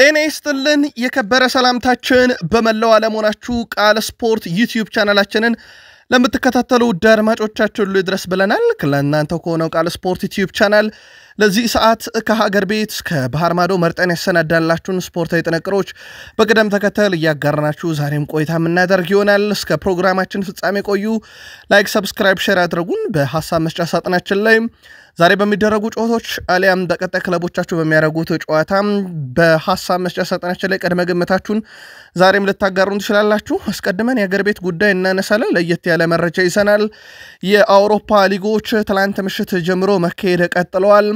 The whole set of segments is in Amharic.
ጤና ይስጥልን የከበረ ሰላምታችን በመላው ዓለም ሆናችሁ ቃል ስፖርት ዩቲዩብ ቻናላችንን ለምትከታተሉ አድማጮቻችን ሁሉ ይድረስ ብለናል። ለእናንተ ከሆነው ቃል ስፖርት ዩቲዩብ ቻናል ለዚህ ሰዓት ከሀገር ቤት እስከ ባህር ማዶ መርጠን ያሰናዳላችሁን ስፖርታዊ ጥንቅሮች በቅደም ተከተል እያጋራናችሁ ዛሬም ቆይታ የምናደርግ ይሆናል። እስከ ፕሮግራማችን ፍጻሜ ቆዩ። ላይክ፣ ሰብስክራይብ፣ ሼር አድርጉን። በሐሳብ መስጫ ሳጥናችን ላይ ዛሬ በሚደረጉ ጨዋታዎች አሊያም በቀጣይ ክለቦቻችሁ በሚያደርጉት ጨዋታ በሐሳብ መስጫ ሳጥናችን ላይ ቀድመ ግምታችሁን ዛሬም ልታጋሩን ትችላላችሁ። አስቀድመን የሀገር ቤት ጉዳይ እናነሳለን። ለየት ያለ መረጃ ይዘናል። የአውሮፓ ሊጎች ትላንት ምሽት ጀምሮ መካሄድ ቀጥለዋል።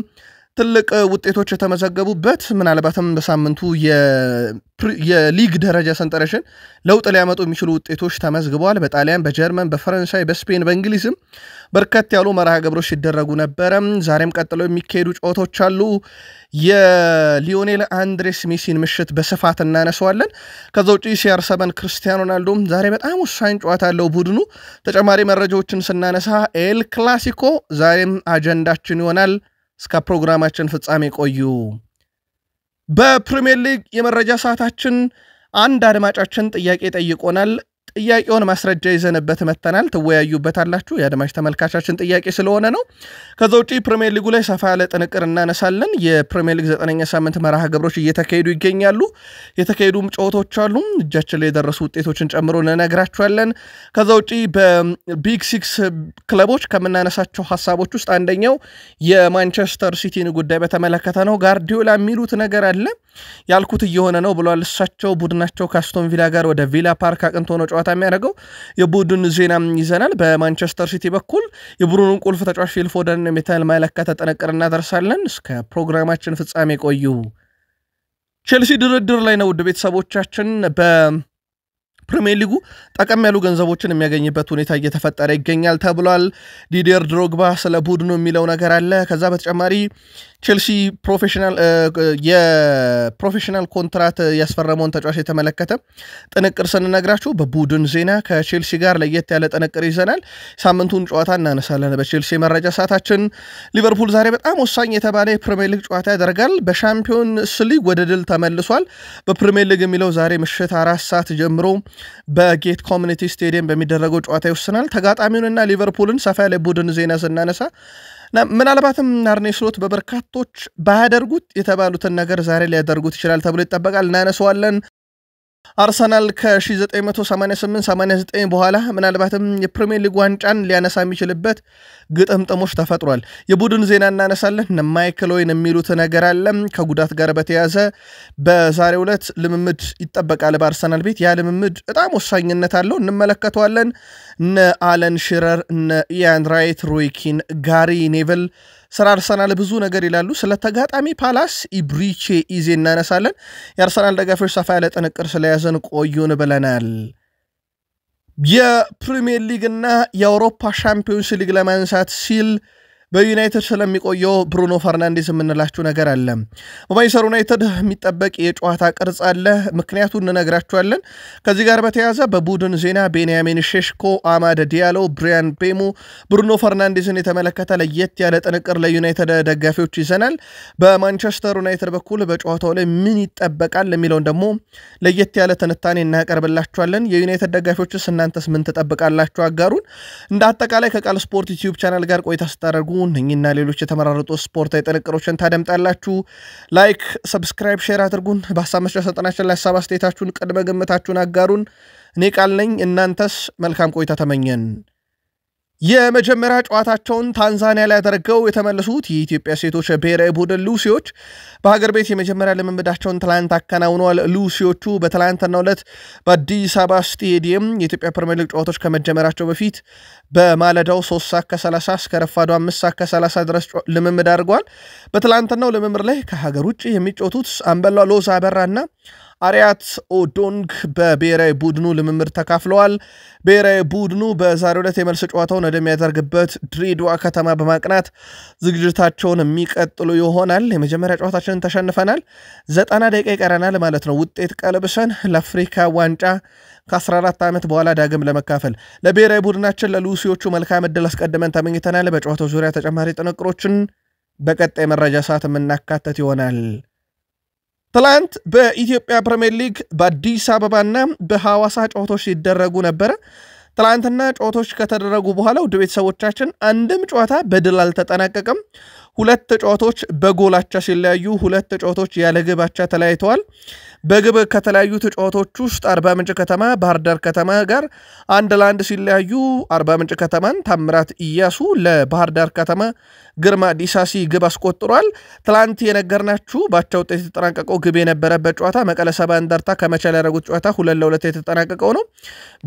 ትልቅ ውጤቶች የተመዘገቡበት ምናልባትም በሳምንቱ የሊግ ደረጃ ሰንጠረዥን ለውጥ ሊያመጡ የሚችሉ ውጤቶች ተመዝግበዋል። በጣሊያን፣ በጀርመን፣ በፈረንሳይ፣ በስፔን፣ በእንግሊዝም በርከት ያሉ መርሃ ግብሮች ሲደረጉ ነበረ። ዛሬም ቀጥለው የሚካሄዱ ጨዋታዎች አሉ። የሊዮኔል አንድሬስ ሜሲን ምሽት በስፋት እናነሳዋለን። ከዛ ውጪ CR7 ክርስቲያኖ ሮናልዶ ዛሬ በጣም ወሳኝ ጨዋታ አለው ቡድኑ። ተጨማሪ መረጃዎችን ስናነሳ ኤል ክላሲኮ ዛሬም አጀንዳችን ይሆናል። እስከ ፕሮግራማችን ፍጻሜ ቆዩ። በፕሪሚየር ሊግ የመረጃ ሰዓታችን አንድ አድማጫችን ጥያቄ ጠይቆናል። ጥያቄውን ማስረጃ ይዘንበት መተናል። ትወያዩበታላችሁ። የአድማጭ ተመልካቻችን ጥያቄ ስለሆነ ነው። ከዛ ውጪ ፕሪሚየር ሊጉ ላይ ሰፋ ያለ ጥንቅር እናነሳለን። የፕሪሚየር ሊግ 9ኛ ሳምንት መርሃ ግብሮች እየተካሄዱ ይገኛሉ። የተካሄዱም ጨዋታዎች አሉ። እጃችን ላይ የደረሱ ውጤቶችን ጨምሮ እንነግራችኋለን። ከዛ ውጪ በቢግ ሲክስ ክለቦች ከምናነሳቸው ሐሳቦች ውስጥ አንደኛው የማንቸስተር ሲቲን ጉዳይ በተመለከተ ነው። ጋርዲዮላ የሚሉት ነገር አለ። ያልኩት እየሆነ ነው ብሏል። እሳቸው ቡድናቸው ከአስቶን ቪላ ጋር ወደ ቪላ ፓርክ አቅንቶ ነው ጨዋታ የሚያደርገው። የቡድን ዜና ይዘናል። በማንቸስተር ሲቲ በኩል የቡድኑን ቁልፍ ተጫዋች ፊል ፎደን የተመለከተ ጥንቅር እናደርሳለን። እስከ ፕሮግራማችን ፍጻሜ ቆዩ። ቼልሲ ድርድር ላይ ነው። ውድ ቤተሰቦቻችን በፕሪሚየር ሊጉ ጠቀም ያሉ ገንዘቦችን የሚያገኝበት ሁኔታ እየተፈጠረ ይገኛል ተብሏል። ዲዲየር ድሮግባ ስለ ቡድኑ የሚለው ነገር አለ። ከዛ በተጨማሪ ቼልሲ የፕሮፌሽናል ኮንትራት ያስፈረመውን ተጫዋች የተመለከተ ጥንቅር ስንነግራችሁ በቡድን ዜና ከቼልሲ ጋር ለየት ያለ ጥንቅር ይዘናል። ሳምንቱን ጨዋታ እናነሳለን። በቼልሲ መረጃ ሰዓታችን ሊቨርፑል ዛሬ በጣም ወሳኝ የተባለ የፕሪሚየር ሊግ ጨዋታ ያደርጋል። በሻምፒዮንስ ሊግ ወደ ድል ተመልሷል። በፕሪሚየር ሊግ የሚለው ዛሬ ምሽት 4 ሰዓት ጀምሮ በጌት ኮሚኒቲ ስቴዲየም በሚደረገው ጨዋታ ይወስናል። ተጋጣሚውንና ሊቨርፑልን ሰፋ ያለ ቡድን ዜና ስናነሳ ምናልባትም አርኔ ስሎት በበርካቶች ባያደርጉት የተባሉትን ነገር ዛሬ ሊያደርጉት ይችላል ተብሎ ይጠበቃል። እናነሳዋለን። አርሰናል ከ1988-89 በኋላ ምናልባትም የፕሪሚየር ሊግ ዋንጫን ሊያነሳ የሚችልበት ግጥምጥሞች ተፈጥሯል። የቡድን ዜና እናነሳለን። ማይክል ኦዌን የሚሉት ነገር አለ። ከጉዳት ጋር በተያያዘ በዛሬው ዕለት ልምምድ ይጠበቃል በአርሰናል ቤት። ያ ልምምድ በጣም ወሳኝነት አለው፣ እንመለከተዋለን። እነ አለን ሽረር፣ እነ ኢያን ራይት፣ ሮይ ኪን፣ ጋሪ ኔቭል ስለ አርሰናል ብዙ ነገር ይላሉ። ስለ ተጋጣሚ ፓላስ ኢብሪቼ ኢዜ እናነሳለን። የአርሰናል ደጋፊዎች ሰፋ ያለ ጥንቅር ስለያዘን ቆዩን ብለናል። የፕሪሚየር ሊግ እና የአውሮፓ ሻምፒዮንስ ሊግ ለማንሳት ሲል በዩናይትድ ስለሚቆየው ብሩኖ ፈርናንዴዝ የምንላችሁ ነገር አለ። በማንቸስተር ዩናይትድ የሚጠበቅ የጨዋታ ቅርጽ አለ። ምክንያቱን እንነግራችኋለን። ከዚህ ጋር በተያያዘ በቡድን ዜና ቤንያሚን ሼሽኮ፣ አማድ ዲያሎ፣ ብሪያን ቤሙ ብሩኖ ፈርናንዴዝን የተመለከተ ለየት ያለ ጥንቅር ለዩናይትድ ደጋፊዎች ይዘናል። በማንቸስተር ዩናይትድ በኩል በጨዋታው ላይ ምን ይጠበቃል የሚለውን ደግሞ ለየት ያለ ትንታኔ እናቀርብላችኋለን። የዩናይትድ ደጋፊዎችስ እናንተስ ምን ትጠብቃላችሁ? አጋሩን። እንደ አጠቃላይ ከቃል ስፖርት ዩቲዩብ ቻናል ጋር ቆይታ ስታደርጉ እኛና ሌሎች የተመራረጡ ስፖርታዊ ጥንቅሮችን ታደምጣላችሁ። ላይክ፣ ሰብስክራይብ፣ ሼር አድርጉን። በሐሳብ መስጫ ሳጥናችን ላይ ሐሳብ አስተያየታችሁን ቅድመ ግምታችሁን አጋሩን። እኔ ቃል ነኝ። እናንተስ መልካም ቆይታ ተመኘን። የመጀመሪያ ጨዋታቸውን ታንዛኒያ ላይ ያደረገው የተመለሱት የኢትዮጵያ ሴቶች ብሔራዊ ቡድን ሉሲዎች በሀገር ቤት የመጀመሪያ ልምምዳቸውን ትላንት አከናውነዋል። ሉሲዎቹ በትላንትናው ዕለት በአዲስ አበባ ስቴዲየም የኢትዮጵያ ፕሪሚየር ሊግ ጨዋታዎች ከመጀመራቸው በፊት በማለዳው 3:30 እስከ ረፋዱ 5:30 ድረስ ልምምድ አድርገዋል። በትላንትናው ልምምድ ላይ ከሀገር ውጭ የሚጫወቱት አምበሏ ሎዛ አበራና አሪያት ኦዶንግ በብሔራዊ ቡድኑ ልምምድ ተካፍለዋል። ብሔራዊ ቡድኑ በዛሬው ዕለት የመልስ ጨዋታውን ወደሚያደርግበት ድሬዳዋ ከተማ በማቅናት ዝግጅታቸውን የሚቀጥሉ ይሆናል። የመጀመሪያ ጨዋታችንን ተሸንፈናል። 90 ደቂቃ ይቀረናል ማለት ነው። ውጤት ቀልብሰን ለአፍሪካ ዋንጫ ከ14 ዓመት በኋላ ዳግም ለመካፈል ለብሔራዊ ቡድናችን ለሉሲዎቹ መልካም ዕድል አስቀድመን ተመኝተናል። በጨዋታው ዙሪያ ተጨማሪ ጥንቅሮችን በቀጣይ መረጃ ሰዓት የምናካተት ይሆናል። ትላንት በኢትዮጵያ ፕሪሚየር ሊግ በአዲስ አበባና በሐዋሳ ጨዋታዎች ሲደረጉ ነበር። ትላንትና ጨዋታዎች ከተደረጉ በኋላ ውድ ቤተሰቦቻችን አንድም ጨዋታ በድል አልተጠናቀቀም። ሁለት ጨዋታዎች በጎል አቻ ሲለያዩ ሁለት ጨዋታዎች ያለ ግብ አቻ ተለያይተዋል። በግብ ከተለያዩ ጨዋታዎች ውስጥ አርባ ምንጭ ከተማ ባህር ዳር ከተማ ጋር 1-1 ሲለያዩ አርባ ምንጭ ከተማን ታምራት ኢያሱ ለባህር ዳር ከተማ ግርማ ዲሳሲ ግብ አስቆጥሯል። ትላንት የነገርናችሁ ባቻ ውጤት የተጠናቀቀው ግብ የነበረበት ጨዋታ መቀለ ሰባ እንደርታ ከመቻል ያደረጉት ጨዋታ 2-2 የተጠናቀቀው ነው።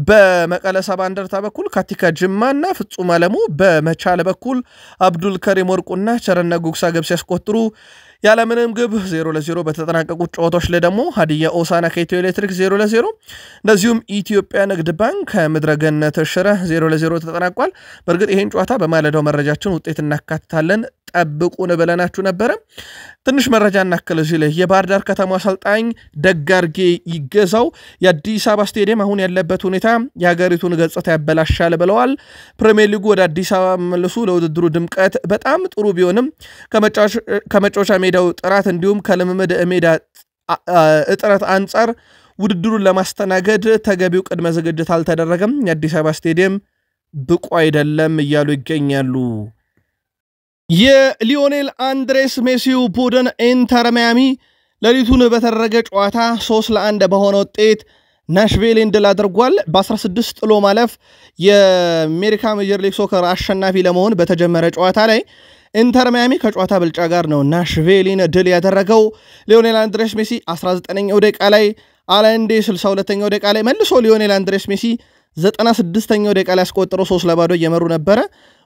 በመቀለ ሰባ እንደርታ በኩል ካቲካ ጅማና ፍጹም አለሙ፣ በመቻል በኩል አብዱል ከሪም ወርቁና ቸረነ ጉግሳ ግብ ሲያስቆጥሩ ያለምንም ግብ 0-0 በተጠናቀቁት ጨዋታዎች ላይ ደግሞ ሀዲያ ሆሳዕና ከኢትዮ ኤሌክትሪክ 0-0 እንደዚሁም ኢትዮጵያ ንግድ ባንክ ከምድረገነት ሽረ 0-0 ተጠናቋል። በእርግጥ ይሄን ጨዋታ በማለዳው መረጃችን ውጤት እናካትታለን ጠብቁን ብለናችሁ ነበር። ትንሽ መረጃ እናከለ እዚህ ላይ የባህር ዳር ከተማ አሰልጣኝ ደጋርጌ ይገዛው የአዲስ አበባ ስቴዲየም አሁን ያለበት ሁኔታ የሀገሪቱን ገጽታ ያበላሻል ብለዋል። ፕሪሚየር ሊጉ ወደ አዲስ አበባ መልሱ ለውድድሩ ድምቀት በጣም ጥሩ ቢሆንም ከመጫወቻ ሜዳው ጥራት እንዲሁም ከልምምድ ሜዳ እጥረት አንጻር ውድድሩን ለማስተናገድ ተገቢው ቅድመ ዝግጅት አልተደረገም፣ የአዲስ አበባ ስቴዲየም ብቁ አይደለም እያሉ ይገኛሉ። የሊዮኔል አንድሬስ ሜሲው ቡድን ኢንተር ማያሚ ሌሊቱን በተደረገ ጨዋታ 3-1 በሆነ ውጤት ናሽቪልን ድል አድርጓል። በ16 ጥሎ ማለፍ የአሜሪካ ሜጀር ሊግ ሶከር አሸናፊ ለመሆን በተጀመረ ጨዋታ ላይ ኢንተር ማያሚ ከጨዋታ ብልጫ ጋር ነው ናሽቪልን ድል ያደረገው። ሊዮኔል አንድሬስ ሜሲ 19ኛው ደቂቃ ላይ፣ አላንዴ 62ኛው ደቂቃ ላይ መልሶ ሊዮኔል አንድሬስ ሜሲ 96ኛው ደቂቃ ላይ አስቆጥሮ 3-2 እየመሩ ነበረ።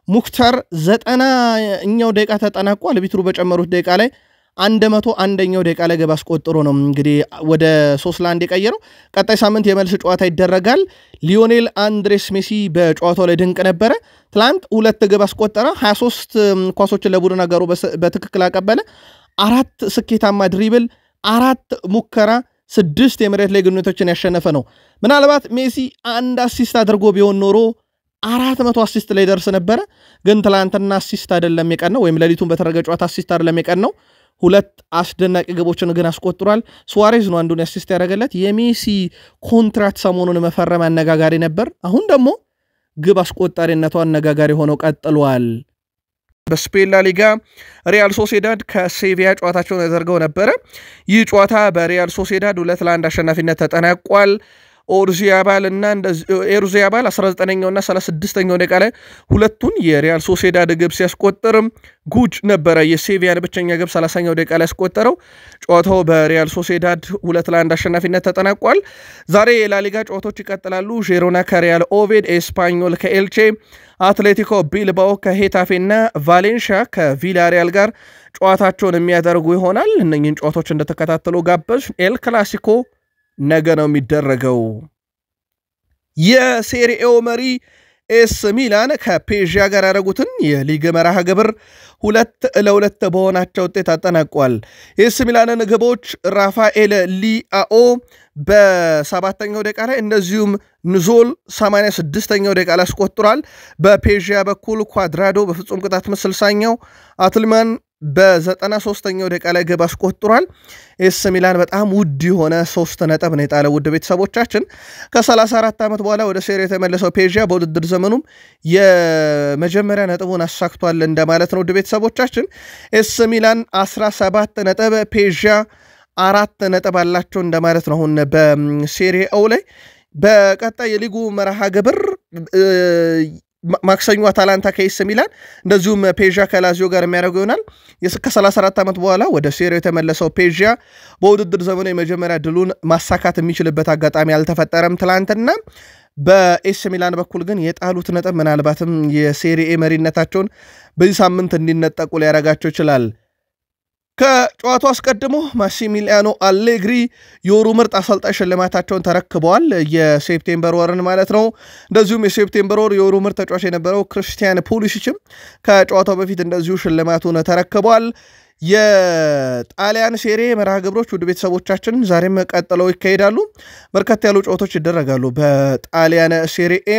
ሙክታር 90ኛው ደቂቃ ተጠናቋል። ቢትሩ በጨመሩት ደቂቃ ላይ 101ኛው ደቂቃ ላይ ግብ አስቆጥሮ ነው እንግዲህ ወደ 3-1 የቀየረው። ቀጣይ ሳምንት የመልስ ጨዋታ ይደረጋል። ሊዮኔል አንድሬስ ሜሲ በጨዋታው ላይ ድንቅ ነበረ። ትላንት 2 ግብ አስቆጠረ፣ 23 ኳሶችን ለቡድን አጋሩ በትክክል አቀበለ፣ 4 ስኬታማ ድሪብል፣ 4 ሙከራ፣ 6 የመሬት ላይ ግንኙነቶችን ያሸነፈ ነው። ምናልባት ሜሲ 1 አሲስት አድርጎ ቢሆን ኖሮ 400 አሲስት ላይ ደርስ ነበረ። ግን ትላንትና አሲስት አይደለም የቀነው፣ ወይም ሌሊቱን በተደረገ ጨዋታ አሲስት አይደለም የቀነው። 2 አስደናቂ ግቦችን ግን አስቆጥሯል። ሱዋሬዝ ነው አንዱን አሲስት ያደረገለት። የሜሲ ኮንትራክት ሰሞኑን መፈረም አነጋጋሪ ነበር። አሁን ደግሞ ግብ አስቆጣሪነቱ አነጋጋሪ ሆኖ ቀጥሏል። በስፔን ላ ሊጋ ሪያል ሶሴዳድ ከሴቪያ ጨዋታቸውን ያደርገው ነበረ። ይህ ጨዋታ በሪያል ሶሴዳድ 2-1 አሸናፊነት ተጠናቋል። ኦርዚያባል እና ኤሩዚያባል 19ኛው እና 36ኛው ደቂቃ ላይ ሁለቱን የሪያል ሶሴዳድ ግብ ሲያስቆጥር ጉጅ ነበረ የሴቪያን ብቸኛ ግብ 30ኛው ደቂቃ ላይ ያስቆጠረው። ጨዋታው በሪያል ሶሴዳድ 2-1 አሸናፊነት ተጠናቋል። ዛሬ የላሊጋ ጨዋታዎች ይቀጥላሉ። ዢሮና ከሪያል ኦቬድ፣ ኤስፓኞል ከኤልቼ፣ አትሌቲኮ ቢልባኦ ከሄታፌና ቫሌንሺያ ከቪላሪያል ጋር ጨዋታቸውን የሚያደርጉ ይሆናል። እነኚህን ጨዋታዎች እንደተከታተሉ ጋበዝ። ኤል ክላሲኮ ነገ ነው የሚደረገው። የሴሪኤው መሪ ኤስ ሚላን ከፔዥያ ጋር ያደረጉትን የሊግ መርሃ ግብር 2-2 በሆናቸው ውጤት አጠናቋል። ኤስ ሚላንን ግቦች ራፋኤል ሊአኦ በ7ኛው ደቂቃ ላይ እንደዚሁም ንዞል 86ኛው ደቂቃ ላይ አስቆጥሯል። በፔዥያ በኩል ኳድራዶ በፍጹም ቅጣት ምት 60ኛው፣ አትልማን በ93ኛው ደቂቃ ላይ ግብ አስቆጥሯል። ኤስ ሚላን በጣም ውድ የሆነ 3 ነጥብ ነው የጣለው። ውድ ቤተሰቦቻችን ከ34 ዓመት በኋላ ወደ ሴሪ የተመለሰው ፔዥያ በውድድር ዘመኑም የመጀመሪያ ነጥቡን አሳክቷል እንደማለት ነው። ውድ ቤተሰቦቻችን ኤስ ሚላን 17 ነጥብ፣ ፔዥያ 4 ነጥብ አላቸው እንደማለት ነው። አሁን በሴሪኤው ላይ በቀጣይ የሊጉ መርሃ ግብር ማክሰኞ አታላንታ ከኤስ ሚላን እንደዚሁም ፔዥያ ከላዚዮ ጋር የሚያደርጉ ይሆናል። ከ34 ዓመት በኋላ ወደ ሴሪው የተመለሰው ፔዥያ በውድድር ዘመኑ የመጀመሪያ ድሉን ማሳካት የሚችልበት አጋጣሚ አልተፈጠረም ትላንትና። በኤስ ሚላን በኩል ግን የጣሉት ነጥብ ምናልባትም የሴሪኤ መሪነታቸውን በዚህ ሳምንት እንዲነጠቁ ሊያደርጋቸው ይችላል። ከጨዋታው አስቀድሞ ማሲሚሊያኖ አሌግሪ የወሩ ምርጥ አሰልጣኝ ሽልማታቸውን ተረክበዋል። የሴፕቴምበር ወርን ማለት ነው። እንደዚሁም የሴፕቴምበር ወር የወሩ ምርጥ ተጫዋች የነበረው ክርስቲያን ፑሊሲችም ከጨዋታው በፊት እንደዚሁ ሽልማቱን ተረክበዋል። የጣሊያን ሴሪ መርሃ ግብሮች ውድ ቤተሰቦቻችን ዛሬም ቀጥለው ይካሄዳሉ። በርካታ ያሉ ጨዋታዎች ይደረጋሉ በጣሊያን ሴሪ ኤ።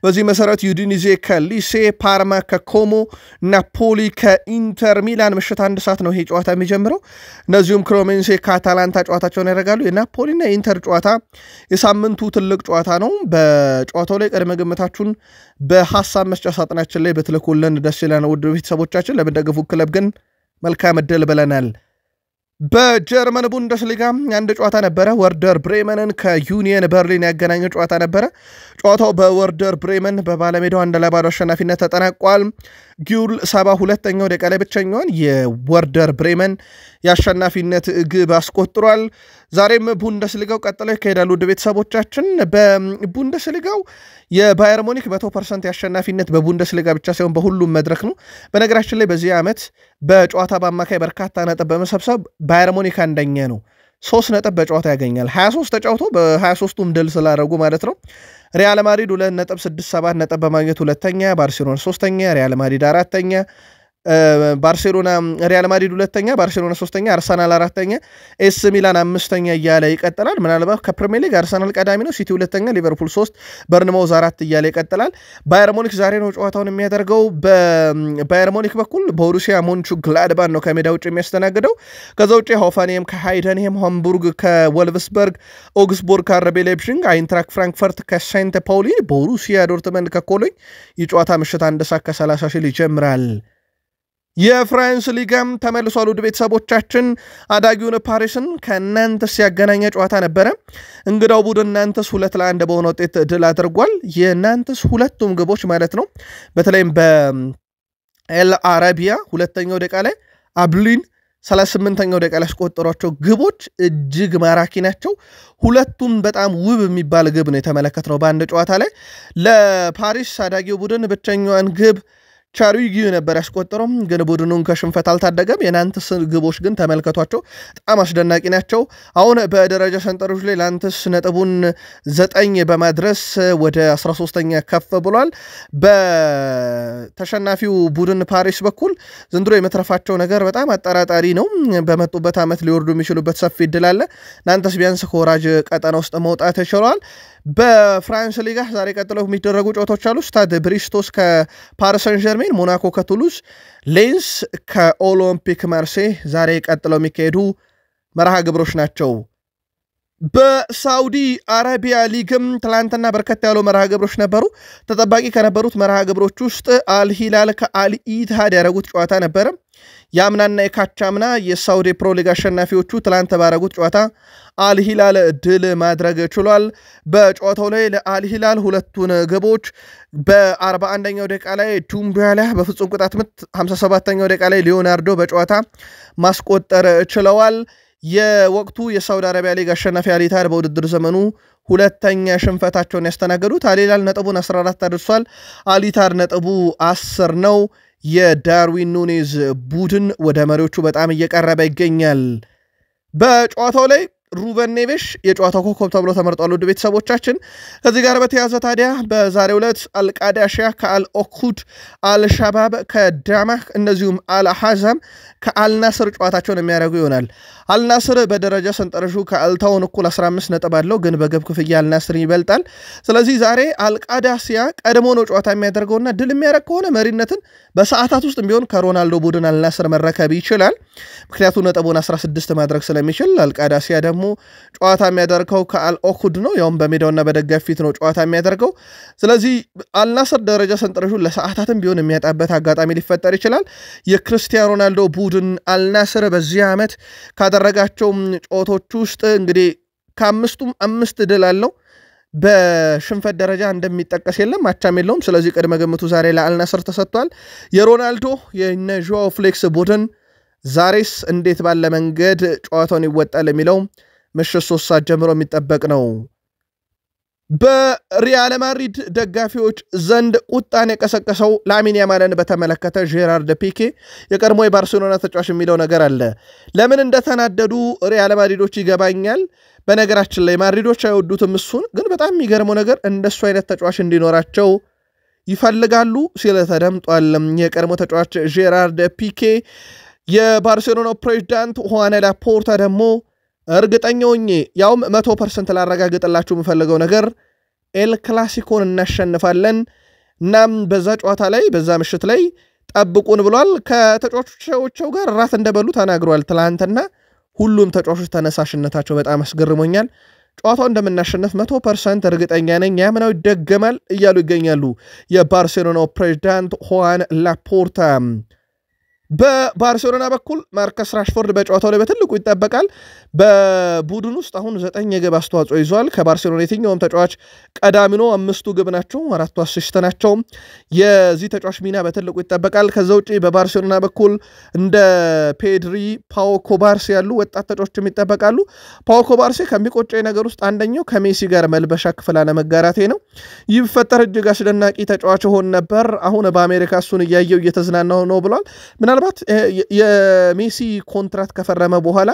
በዚህ መሰረት ዩዲኒዜ ከሊሴ፣ ፓርማ ከኮሞ፣ ናፖሊ ከኢንተር ሚላን ምሽት 1 ሰዓት ነው ይሄ ጨዋታ የሚጀምረው። እነዚሁም ክሮሜንሴ ከአታላንታ ጨዋታቸውን ያደርጋሉ። የናፖሊና የኢንተር ጨዋታ የሳምንቱ ትልቅ ጨዋታ ነው። በጨዋታው ላይ ቅድመ ግምታችሁን በሐሳብ መስጫ ሳጥናችን ላይ በትልኩልን ደስ ይላል ውድ ቤተሰቦቻችን። ለምትደግፉ ክለብ ግን መልካም እድል ብለናል። በጀርመን ቡንደስሊጋ አንድ ጨዋታ ነበረ። ወርደር ብሬመንን ከዩኒየን በርሊን ያገናኘ ጨዋታ ነበረ። ጨዋታው በወርደር ብሬመን በባለሜዳው 1-0 አሸናፊነት ተጠናቋል። ጊዩል 72ኛው ደቂቃ ላይ ብቸኛውን የወርደር ብሬመን የአሸናፊነት ግብ አስቆጥሯል። ዛሬም ቡንደስሊጋው ቀጥለው ይካሄዳሉ ውድ ቤተሰቦቻችን። በቡንደስሊጋው የባየር ሙኒክ 100% የአሸናፊነት በቡንደስሊጋ ብቻ ሳይሆን በሁሉም መድረክ ነው። በነገራችን ላይ በዚህ ዓመት በጨዋታ በአማካይ በርካታ ነጥብ በመሰብሰብ ባየር ሙኒክ አንደኛ ነው። 3 ነጥብ በጨዋታ ያገኛል። 23 ተጫውቶ በ23ቱም ድል ስላደረጉ ማለት ነው። ሪያል ማድሪድ 2.67 ነጥብ በማግኘት ሁለተኛ፣ ባርሴሎና ሶስተኛ፣ ሪያል ማድሪድ አራተኛ፣ ሪያል ማድሪድ ሁለተኛ፣ ባርሴሎና ሶስተኛ፣ አርሰናል አራተኛ፣ ኤስ ሚላን አምስተኛ እያለ ይቀጥላል። ምናልባት ከፕሪሚየር ሊግ አርሰናል ቀዳሚ ነው፣ ሲቲ ሁለተኛ፣ ሊቨርፑል 3፣ በርንማውዝ 4 እያለ ይቀጥላል። ባየር ሙኒክ ዛሬ ነው ጨዋታውን የሚያደርገው። በባየር ሙኒክ በኩል ቦሩሲያ ሞንቹግላድባን ነው ከሜዳ ውጭ የሚያስተናግደው። ከዛ ውጭ ሆፈንሄም ከሃይደንሄም፣ ሃምቡርግ ከወልቭስበርግ፣ ኦግስቡርግ ከአርቤ ላይፕዚግ፣ አይንትራክ ፍራንክፈርት ከሴንት ፓውሊ፣ ቦሩሲያ ዶርትመንድ ከኮሎኝ። የጨዋታ ምሽት 1 ሰዓት ከ30 ሲል ይጀምራል። የፍራንስ ሊጋም ተመልሷል ውድ ቤተሰቦቻችን። አዳጊውን ፓሪስን ከናንተስ ያገናኘ ጨዋታ ነበረ። እንግዳው ቡድን ናንተስ 2-1 በሆነ ውጤት ድል አድርጓል። የናንተስ ሁለቱም ግቦች ማለት ነው በተለይም በኤል አረቢያ ሁለተኛው ደቂቃ ላይ አብሊን 38ኛው ደቂቃ ላይ ያስቆጠሯቸው ግቦች እጅግ ማራኪ ናቸው። ሁለቱም በጣም ውብ የሚባል ግብ ነው የተመለከትነው በአንድ ጨዋታ ላይ። ለፓሪስ አዳጊው ቡድን ብቸኛዋን ግብ ቻሩጊ ነበር ያስቆጠረው፣ ግን ቡድኑን ከሽንፈት አልታደገም። የናንተስ ግቦች ግን ተመልከቷቸው በጣም አስደናቂ ናቸው። አሁን በደረጃ ሰንጠረዡ ላይ ናንተስ ነጥቡን 9 በማድረስ ወደ 13ኛ ከፍ ብሏል። በተሸናፊው ቡድን ፓሪስ በኩል ዘንድሮ የመትረፋቸው ነገር በጣም አጠራጣሪ ነው። በመጡበት ዓመት ሊወርዱ የሚችሉበት ሰፊ እድል አለ። ናንተስ ቢያንስ ከወራጅ ቀጠና ውስጥ መውጣት ይችላል። በፍራንስ ሊጋ ዛሬ ቀጥለው የሚደረጉ ጨዋታዎች አሉ። ስታድ ብሪስቶስ ከፓሪስ ሰን ዠርሜን፣ ሞናኮ ከቱሉዝ፣ ሌንስ ከኦሎምፒክ ማርሴይ ዛሬ ቀጥለው የሚካሄዱ መርሃ ግብሮች ናቸው። በሳውዲ አረቢያ ሊግም ትላንትና በርከት ያሉ መርሃ ግብሮች ነበሩ። ተጠባቂ ከነበሩት መርሃ ግብሮች ውስጥ አልሂላል ከአልኢትሃድ ያደረጉት ጨዋታ ነበረ። የአምናና የካቻምና የሳውዲ ፕሮ ሊግ አሸናፊዎቹ ትላንት ባረጉት ጨዋታ አልሂላል ድል ማድረግ ችሏል። በጨዋታው ላይ ለአልሂላል ሁለቱን ግቦች በ41ኛው ደቂቃ ላይ ዱምቢያላ በፍጹም ቅጣት ምት፣ 57ኛው ደቂቃ ላይ ሊዮናርዶ በጨዋታ ማስቆጠር ችለዋል። የወቅቱ የሳውዲ አረቢያ ሊግ አሸናፊ አልኢትሃድ በውድድር ዘመኑ ሁለተኛ ሽንፈታቸውን ያስተናገዱት። አልሂላል ነጥቡን 14 አድርሷል። አልኢትሃድ ነጥቡ 10 ነው። የዳርዊን ኑኔዝ ቡድን ወደ መሪዎቹ በጣም እየቀረበ ይገኛል። በጨዋታው ላይ ሩበን ኔቬሽ የጨዋታው ኮከብ ተብሎ ተመርጧል ውድ ቤተሰቦቻችን። ከዚህ ጋር በተያያዘ ታዲያ በዛሬው ዕለት አልቃዳሺያ ከአልኦኩድ፣ አልሻባብ ከዳማህ እንደዚሁም አልሐዛም ከአልናስር ጨዋታቸውን የሚያደርጉ ይሆናል። አልናስር በደረጃ ሰንጠረዡ ከአልታውን እኩል 15 ነጥብ አለው፣ ግን በግብ ክፍያ አልናስር ይበልጣል። ስለዚህ ዛሬ አልቃዳሲያ ቀድሞ ነው ጨዋታ የሚያደርገውና ድል የሚያደርግ ከሆነ መሪነትን በሰዓታት ውስጥ ቢሆን ከሮናልዶ ቡድን አልናስር መረከብ ይችላል። ምክንያቱም ነጥቡን 16 ማድረግ ስለሚችል። አልቃዳሲያ ደግሞ ጨዋታ የሚያደርገው ከአልኦኩድ ነው፣ ያውም በሜዳውና በደጋፊ ፊት ነው ጨዋታ የሚያደርገው። ስለዚህ አልናስር ደረጃ ሰንጠረዡን ለሰዓታትም ቢሆን የሚያጣበት አጋጣሚ ሊፈጠር ይችላል። የክርስቲያኖ ሮናልዶ ቡድን አልናስር በዚህ ዓመት ካደረጋቸው ጨዋታዎች ውስጥ እንግዲህ ከአምስቱም 5 ድል አለው። በሽንፈት ደረጃ እንደሚጠቀስ የለም፣ አቻም የለውም። ስለዚህ ቅድመ ግምቱ ዛሬ ለአልናስር ተሰጥቷል። የሮናልዶ የነ ዦ ፍሌክስ ቡድን ዛሬስ እንዴት ባለ መንገድ ጨዋታውን ይወጣል የሚለው ምሽት 3 ሰዓት ጀምሮ የሚጠበቅ ነው። በሪያል ማድሪድ ደጋፊዎች ዘንድ ቁጣን የቀሰቀሰው ላሚን ያማልን በተመለከተ ጄራርድ ፒኬ የቀድሞ የባርሴሎና ተጫዋች የሚለው ነገር አለ። ለምን እንደተናደዱ ሪያል ማድሪዶች ይገባኛል። በነገራችን ላይ ማድሪዶች አይወዱትም እሱን፣ ግን በጣም የሚገርመው ነገር እንደሱ አይነት ተጫዋች እንዲኖራቸው ይፈልጋሉ ሲል ተደምጧል። የቀድሞ ተጫዋች ጄራርድ ፒኬ የባርሴሎና ፕሬዝዳንት ሁዋን ላፖርታ ደግሞ እርግጠኛውኝ ያውም 100% ላረጋግጥላችሁ የምፈልገው ነገር ኤል ክላሲኮን እናሸንፋለን እናም በዛ ጨዋታ ላይ በዛ ምሽት ላይ ጠብቁን ብሏል። ከተጫዋቾቻቸው ጋር ራት እንደበሉ ተናግሯል ትላንትና። ሁሉም ተጫዋቾች ተነሳሽነታቸው በጣም አስገርሞኛል። ጨዋታው እንደምናሸንፍ 100% እርግጠኛ ነኝ፣ ያምናው ይደገማል እያሉ ይገኛሉ የባርሴሎናው ፕሬዝዳንት ሁዋን ላፖርታ። በባርሴሎና በኩል ማርከስ ራሽፎርድ በጨዋታው ላይ በትልቁ ይጠበቃል። በቡድን ውስጥ አሁን 9 የግብ አስተዋጽኦ ይዟል። ከባርሴሎና የትኛውም ተጫዋች ቀዳሚ ነው። 5 ግብ ናቸው፣ 4 አሲስት ናቸው። የዚህ ተጫዋች ሚና በትልቁ ይጠበቃል። ከዛ ውጪ በባርሴሎና በኩል እንደ ፔድሪ፣ ፓው ኮባርሲ ያሉ ወጣት ተጫዋቾችም ይጠበቃሉ። ፓው ኮባርሲ ከሚቆጨኝ ነገር ውስጥ አንደኛው ከሜሲ ጋር መልበሻ ክፍል አለመጋራቴ ነው። ይህ ቢፈጠር እጅግ አስደናቂ ተጫዋች ሆን ነበር። አሁን በአሜሪካ እሱን እያየው እየተዝናናው ነው ብሏል። ምናልባት የሜሲ ኮንትራት ከፈረመ በኋላ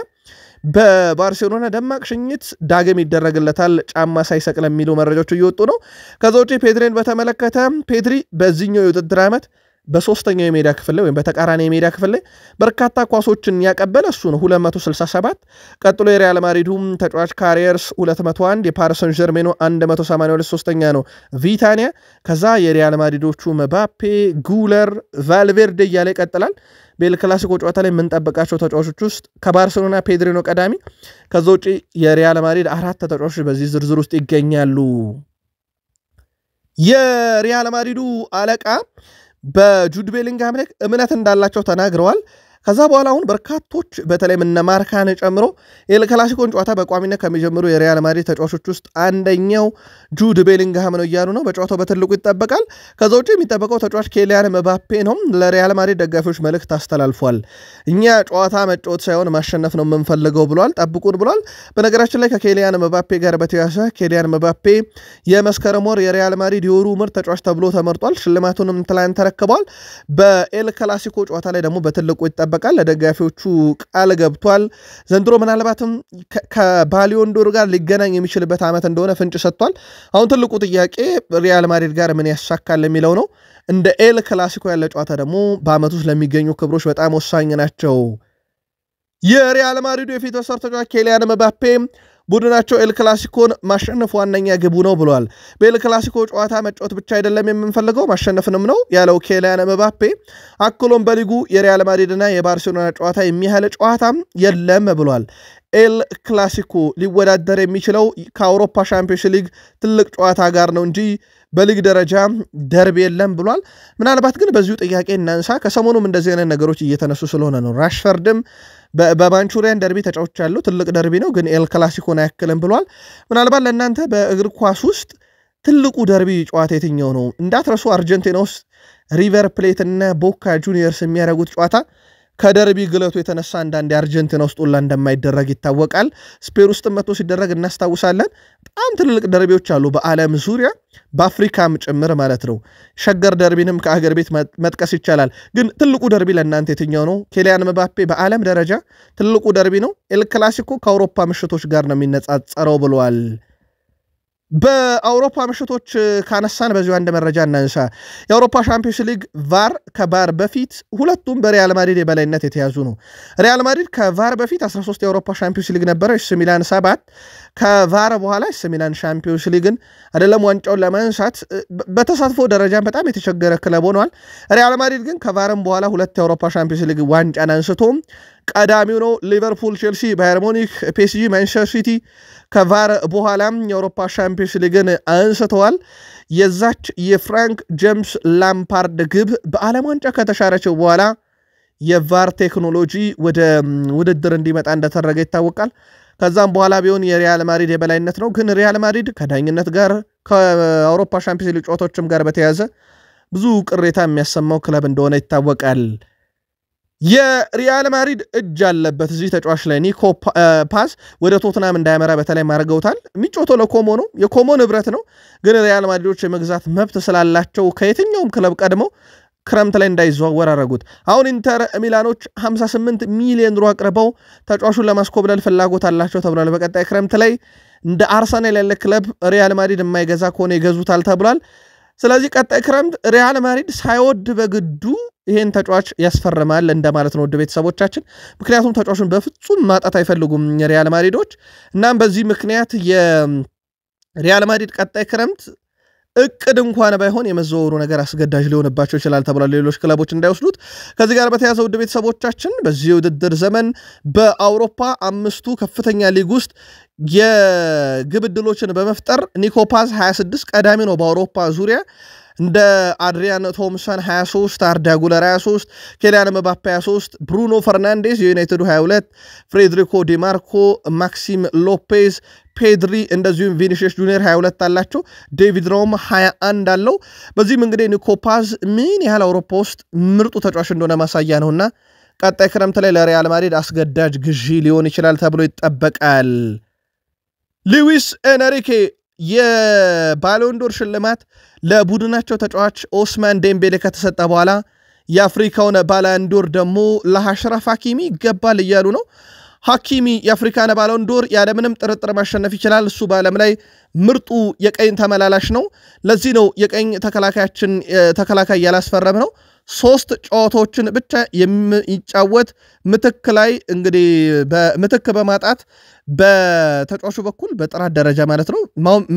በባርሴሎና ደማቅ ሽኝት ዳግም ይደረግለታል ጫማ ሳይሰቅል የሚሉ መረጃዎች እየወጡ ነው። ከዛ ውጪ ፔድሪን በተመለከተ ፔድሪ በዚህኛው የውድድር ዓመት በሶስተኛው የሜዳ ክፍል ላይ ወይም በተቃራኒ የሜዳ ክፍል ላይ በርካታ ኳሶችን ያቀበለ እሱ ነው 267። ቀጥሎ የሪያል ማድሪዱም ተጫዋች ካሪየርስ 201፣ የፓሪስ ሰን ዠርሜኑ 182፣ ሶስተኛ ነው ቪታኒያ። ከዛ የሪያል ማድሪዶቹ መባፔ፣ ጉለር፣ ቫልቬርዴ እያለ ይቀጥላል። በኤል ክላሲኮ ጨዋታ ላይ የምንጠብቃቸው ተጫዋቾች ውስጥ ከባርሴሎና ፔድሪ ነው ቀዳሚ። ከዛ ውጪ የሪያል ማድሪድ 4 ተጫዋቾች በዚህ ዝርዝር ውስጥ ይገኛሉ። የሪያል ማድሪዱ አለቃ በጁድ ቤሊንግሃም ላይ እምነት እንዳላቸው ተናግረዋል። ከዛ በኋላ አሁን በርካቶች በተለይ እነ ማርካን ጨምሮ ኤል ክላሲኮን ጨዋታ በቋሚነት ከሚጀምሩ የሪያል ማድሪድ ተጫዋቾች ውስጥ አንደኛው ጁድ ቤሊንግሃም ነው እያሉ ነው። በጨዋታው በትልቁ ይጠበቃል። ከዛ ውጪ የሚጠበቀው ተጫዋች ኬሊያን መባፔ ነው። ለሪያል ማድሪድ ደጋፊዎች መልእክት አስተላልፏል። እኛ ጨዋታ መጫወት ሳይሆን ማሸነፍ ነው የምንፈልገው ብሏል። ጠብቁን ብሏል። በነገራችን ላይ ከኬሊያን መባፔ ጋር በተያያዘ ኬሊያን መባፔ የመስከረም ወር የሪያል ማድሪድ የወሩ ምርጥ ተጫዋች ተብሎ ተመርጧል። ሽልማቱንም ትላንት ተረክቧል። በኤል ክላሲኮ ጨዋታ ላይ ደግሞ በትልቁ ይጠበቃል። ለደጋፊዎቹ ቃል ገብቷል። ዘንድሮ ምናልባትም ከባሊዮን ዶር ጋር ሊገናኝ የሚችልበት ዓመት እንደሆነ ፍንጭ ሰጥቷል። አሁን ትልቁ ጥያቄ ሪያል ማድሪድ ጋር ምን ያሳካል የሚለው ነው። እንደ ኤል ክላሲኮ ያለ ጨዋታ ደግሞ በዓመቱ ውስጥ ለሚገኙ ክብሮች በጣም ወሳኝ ናቸው። የሪያል ማድሪዱ የፊት መስመር ተጫዋች ኬሊያን መባፔ ቡድናቸው ኤል ክላሲኮን ማሸነፍ ዋነኛ ግቡ ነው ብሏል። በኤል ክላሲኮ ጨዋታ መጫወት ብቻ አይደለም የምንፈልገው ማሸነፍንም ነው ያለው ኬሊያን መባፔ። አክሎም በሊጉ የሪያል ማድሪድና የባርሴሎና ጨዋታ የሚያህል ጨዋታም የለም ብሏል። ኤል ክላሲኮ ሊወዳደር የሚችለው ከአውሮፓ ሻምፒዮንስ ሊግ ትልቅ ጨዋታ ጋር ነው እንጂ በሊግ ደረጃ ደርቢ የለም ብሏል። ምናልባት ግን በዚሁ ጥያቄ እናንሳ። ከሰሞኑም እንደዚህ አይነት ነገሮች እየተነሱ ስለሆነ ነው። ራሽፈርድም በማንቹሪያን ደርቢ ተጫዋች ያለው ትልቅ ደርቢ ነው፣ ግን ኤል ክላሲኮን አያክልም ብሏል። ምናልባት ለእናንተ በእግር ኳስ ውስጥ ትልቁ ደርቢ ጨዋታ የትኛው ነው? እንዳትረሱ አርጀንቲና ውስጥ ሪቨር ፕሌት እና ቦካ ጁኒየርስ የሚያደርጉት ጨዋታ ከደርቢ ግለቱ የተነሳ አንዳንድ የአርጀንቲና ውስጥ ሁላ እንደማይደረግ ይታወቃል። ስፔን ውስጥ መጥቶ ሲደረግ እናስታውሳለን። በጣም ትልልቅ ደርቢዎች አሉ በዓለም ዙሪያ በአፍሪካም ጭምር ማለት ነው። ሸገር ደርቢንም ከአገር ቤት መጥቀስ ይቻላል። ግን ትልቁ ደርቢ ለእናንተ የትኛው ነው? ኬሊያን መባፔ በዓለም ደረጃ ትልቁ ደርቢ ነው። ኤል ክላሲኮ ከአውሮፓ ምሽቶች ጋር ነው የሚነጻጸረው ብለዋል። በአውሮፓ ምሽቶች ካነሳን በዚሁ አንድ መረጃ እናንሳ። የአውሮፓ ሻምፒዮንስ ሊግ ቫር ከቫር በፊት ሁለቱም በሪያል ማድሪድ የበላይነት የተያዙ ነው። ሪያል ማድሪድ ከቫር በፊት 13 የአውሮፓ ሻምፒዮንስ ሊግ ነበረ፣ ኤሲ ሚላን 7። ከቫር በኋላ ኤሲ ሚላን ሻምፒዮንስ ሊግን አይደለም ዋንጫውን ለማንሳት በተሳትፎ ደረጃ በጣም የተቸገረ ክለብ ሆኗል። ሪያል ማድሪድ ግን ከቫርም በኋላ 2 የአውሮፓ ሻምፒዮንስ ሊግ ዋንጫን አንስቶም ቀዳሚው ነው። ሊቨርፑል፣ ቼልሲ፣ ባየር ሙኒክ፣ ፒኤስጂ፣ ማንቸስተር ሲቲ ከቫር በኋላም የአውሮፓ ሻምፒዮንስ ሊግን አንስተዋል። የዛች የፍራንክ ጄምስ ላምፓርድ ግብ በዓለም ዋንጫ ከተሻረችው በኋላ የቫር ቴክኖሎጂ ወደ ውድድር እንዲመጣ እንደተደረገ ይታወቃል። ከዛም በኋላ ቢሆን የሪያል ማድሪድ የበላይነት ነው። ግን ሪያል ማድሪድ ከዳኝነት ጋር ከአውሮፓ ሻምፒዮንስ ሊግ ጨዋታዎችም ጋር በተያያዘ ብዙ ቅሬታ የሚያሰማው ክለብ እንደሆነ ይታወቃል። የሪያል ማድሪድ እጅ አለበት እዚህ ተጫዋች ላይ። ኒኮ ፓስ ወደ ቶትናም እንዳያመራ በተለይ ማርገውታል። የሚጫወተው ለኮሞ ነው፣ የኮሞ ንብረት ነው። ግን ሪያል ማድሪዶች የመግዛት መብት ስላላቸው ከየትኛውም ክለብ ቀድመው ክረምት ላይ እንዳይዘዋወር አረጉት። አሁን ኢንተር ሚላኖች 58 ሚሊዮን ዩሮ አቅርበው ተጫዋቹን ለማስኮብለል ፍላጎት አላቸው ተብሏል። በቀጣይ ክረምት ላይ እንደ አርሰናል ያለ ክለብ ሪያል ማድሪድ የማይገዛ ከሆነ ይገዙታል ተብሏል። ስለዚህ ቀጣይ ክረምት ሪያል ማድሪድ ሳይወድ በግዱ ይሄን ተጫዋች ያስፈርማል እንደማለት ነው ወደ ቤተሰቦቻችን ምክንያቱም ተጫዋቹን በፍጹም ማጣት አይፈልጉም ሪያል ማድሪዶች እናም በዚህ ምክንያት የሪያል ማድሪድ ቀጣይ ክረምት እቅድ እንኳን ባይሆን የመዘወሩ ነገር አስገዳጅ ሊሆንባቸው ይችላል ተብሏል ሌሎች ክለቦች እንዳይወስዱት ከዚህ ጋር በተያያዘ ወደ ቤተሰቦቻችን በዚህ ውድድር ዘመን በአውሮፓ አምስቱ ከፍተኛ ሊግ ውስጥ የግብ ዕድሎችን በመፍጠር ኒኮ ፓዝ 26 ቀዳሚ ነው በአውሮፓ ዙሪያ እንደ አድሪያን ቶምሰን 23 አርዳ ጉለር 23 ኬሊያን ምባፔ 23 ብሩኖ ፈርናንዴዝ የዩናይትዱ 22 ፍሬድሪኮ ዲማርኮ ማክሲም ሎፔዝ ፔድሪ እንደዚሁም ቪኒሺየስ ጁኒየር 22 አላቸው ዴቪድ ሮም 21 አለው በዚህም እንግዲህ ኒኮ ፓዝ ምን ያህል አውሮፓ ውስጥ ምርጡ ተጫዋች እንደሆነ ማሳያ ነውና ቀጣይ ክረምት ላይ ለሪያል ማድሪድ አስገዳጅ ግዢ ሊሆን ይችላል ተብሎ ይጠበቃል ሉዊስ ኤንሪኬ የባሎንዶር ሽልማት ለቡድናቸው ተጫዋች ኦስማን ዴምቤሌ ከተሰጠ በኋላ የአፍሪካውን ባሎንዶር ደግሞ ለአሽራፍ ሐኪሚ ይገባል እያሉ ነው ሐኪሚ የአፍሪካን ባሎንዶር ያለምንም ጥርጥር ማሸነፍ ይችላል እሱ በዓለም ላይ ምርጡ የቀኝ ተመላላሽ ነው ለዚህ ነው የቀኝ ተከላካይ ያላስፈረም ነው 3 ጨዋታዎችን ብቻ የሚጫወት ምትክ ላይ እንግዲህ በምትክ በማጣት በተጫዋቹ በኩል በጥራት ደረጃ ማለት ነው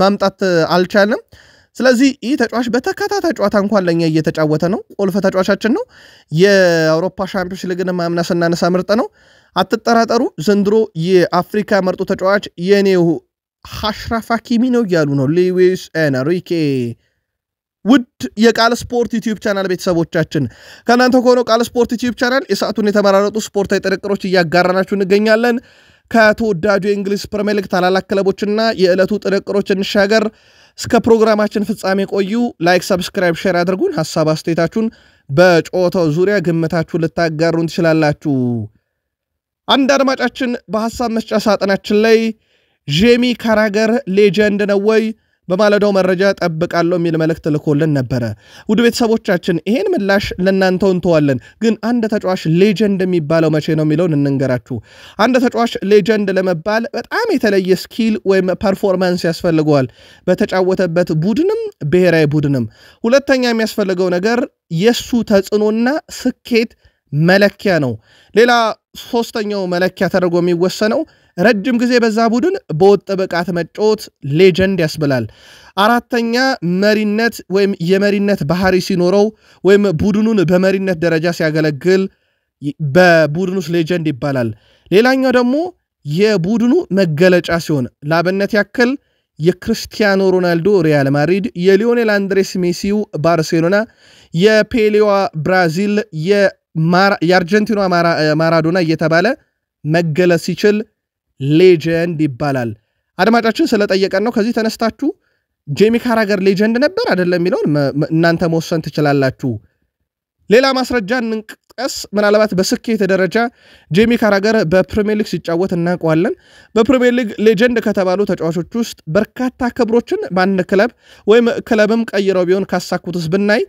ማምጣት አልቻለም ስለዚህ ይህ ተጫዋች በተከታታይ ጨዋታ እንኳን ለኛ እየተጫወተ ነው ቁልፍ ተጫዋቻችን ነው የአውሮፓ ሻምፒዮንስ ሊግን ማምናስና ነሳ ምርጥ ነው አትጠራጠሩ ዘንድሮ የአፍሪካ ምርጡ ተጫዋች የኔው አሽራፍ ሐኪሚ ነው ያሉ ነው ሉዊስ ኤንሪኬ ውድ የቃል ስፖርት ዩቲዩብ ቻናል ቤተሰቦቻችን ከናንተ ሆኖ ቃል ስፖርት ዩቲዩብ ቻናል የሰዓቱን የተመራረጡ ስፖርታዊ ጥንቅሮች እያጋራናችሁ እንገኛለን ከተወዳጁ የእንግሊዝ ፕሪሚየር ሊግ ታላላቅ ክለቦችና የዕለቱ ጥንቅሮች እንሻገር እስከ ፕሮግራማችን ፍጻሜ ቆዩ ላይክ ሰብስክራይብ ሼር አድርጉን ሐሳብ አስተያየታችሁን በጨዋታው ዙሪያ ግምታችሁን ልታጋሩን ትችላላችሁ አንድ አድማጫችን በሐሳብ መስጫ ሳጥናችን ላይ ጄሚ ካራገር ሌጀንድ ነው ወይ በማለዳው መረጃ ጠብቃለሁ የሚል መልእክት ልኮልን ነበር ውድ ቤተሰቦቻችን ይሄን ምላሽ ለናንተው እንተዋለን ግን አንድ ተጫዋች ሌጀንድ የሚባለው መቼ ነው የሚለውን እንንገራችሁ አንድ ተጫዋች ሌጀንድ ለመባል በጣም የተለየ ስኪል ወይም ፐርፎርማንስ ያስፈልገዋል በተጫወተበት ቡድንም ብሔራዊ ቡድንም ሁለተኛ የሚያስፈልገው ነገር የሱ ተጽዕኖና ስኬት መለኪያ ነው ሌላ ሶስተኛው መለኪያ ተደርጎ የሚወሰነው ረጅም ጊዜ በዛ ቡድን በወጥ ብቃት መጫወት ሌጀንድ ያስብላል አራተኛ መሪነት ወይም የመሪነት ባህሪ ሲኖረው ወይም ቡድኑን በመሪነት ደረጃ ሲያገለግል በቡድኑ ሌጀንድ ይባላል ሌላኛው ደግሞ የቡድኑ መገለጫ ሲሆን ላበነት ያክል የክርስቲያኖ ሮናልዶ ሪያል ማድሪድ የሊዮኔል አንድሬስ ሜሲው ባርሴሎና የፔሌዋ ብራዚል የአርጀንቲና ማራዶና እየተባለ መገለጽ ሲችል ሌጀንድ ይባላል አድማጫችን ስለጠየቀን ነው ከዚህ ተነስታችሁ ጄሚ ካራገር ሌጀንድ ነበር አይደለም የሚለውን እናንተ መወሰን ትችላላችሁ ሌላ ማስረጃ እንቀስ ምናልባት በስኬት ደረጃ ጄሚ ካራገር በፕሪሚየር ሊግ ሲጫወት እናውቀዋለን በፕሪሚየር ሊግ ሌጀንድ ከተባሉ ተጫዋቾች ውስጥ በርካታ ክብሮችን በአንድ ክለብ ወይም ክለብም ቀይረው ቢሆን ካሳኩትስ ብናይ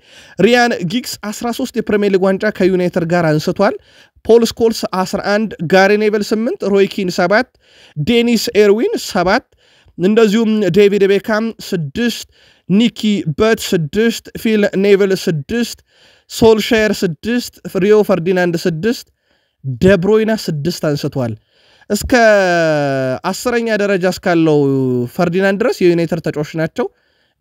ሪያን ጊግስ 13 የፕሪሚየር ሊግ ዋንጫ ከዩናይትድ ጋር አንስቷል ፖል ስኮልስ 11 ጋሪ ኔቨል 8 ሮይ ኪን 7 ዴኒስ ኤርዊን 7 እንደዚሁም ዴቪድ ቤካም 6 ኒኪ በት 6 ፊል ኔቨል 6 ሶልሻየር 6 ሪዮ ፈርዲናንድ 6 ደብሮይና 6 አንስቷል እስከ 10ኛ ደረጃ እስካለው ፈርዲናንድ ድረስ የዩናይትድ ተጫዋች ናቸው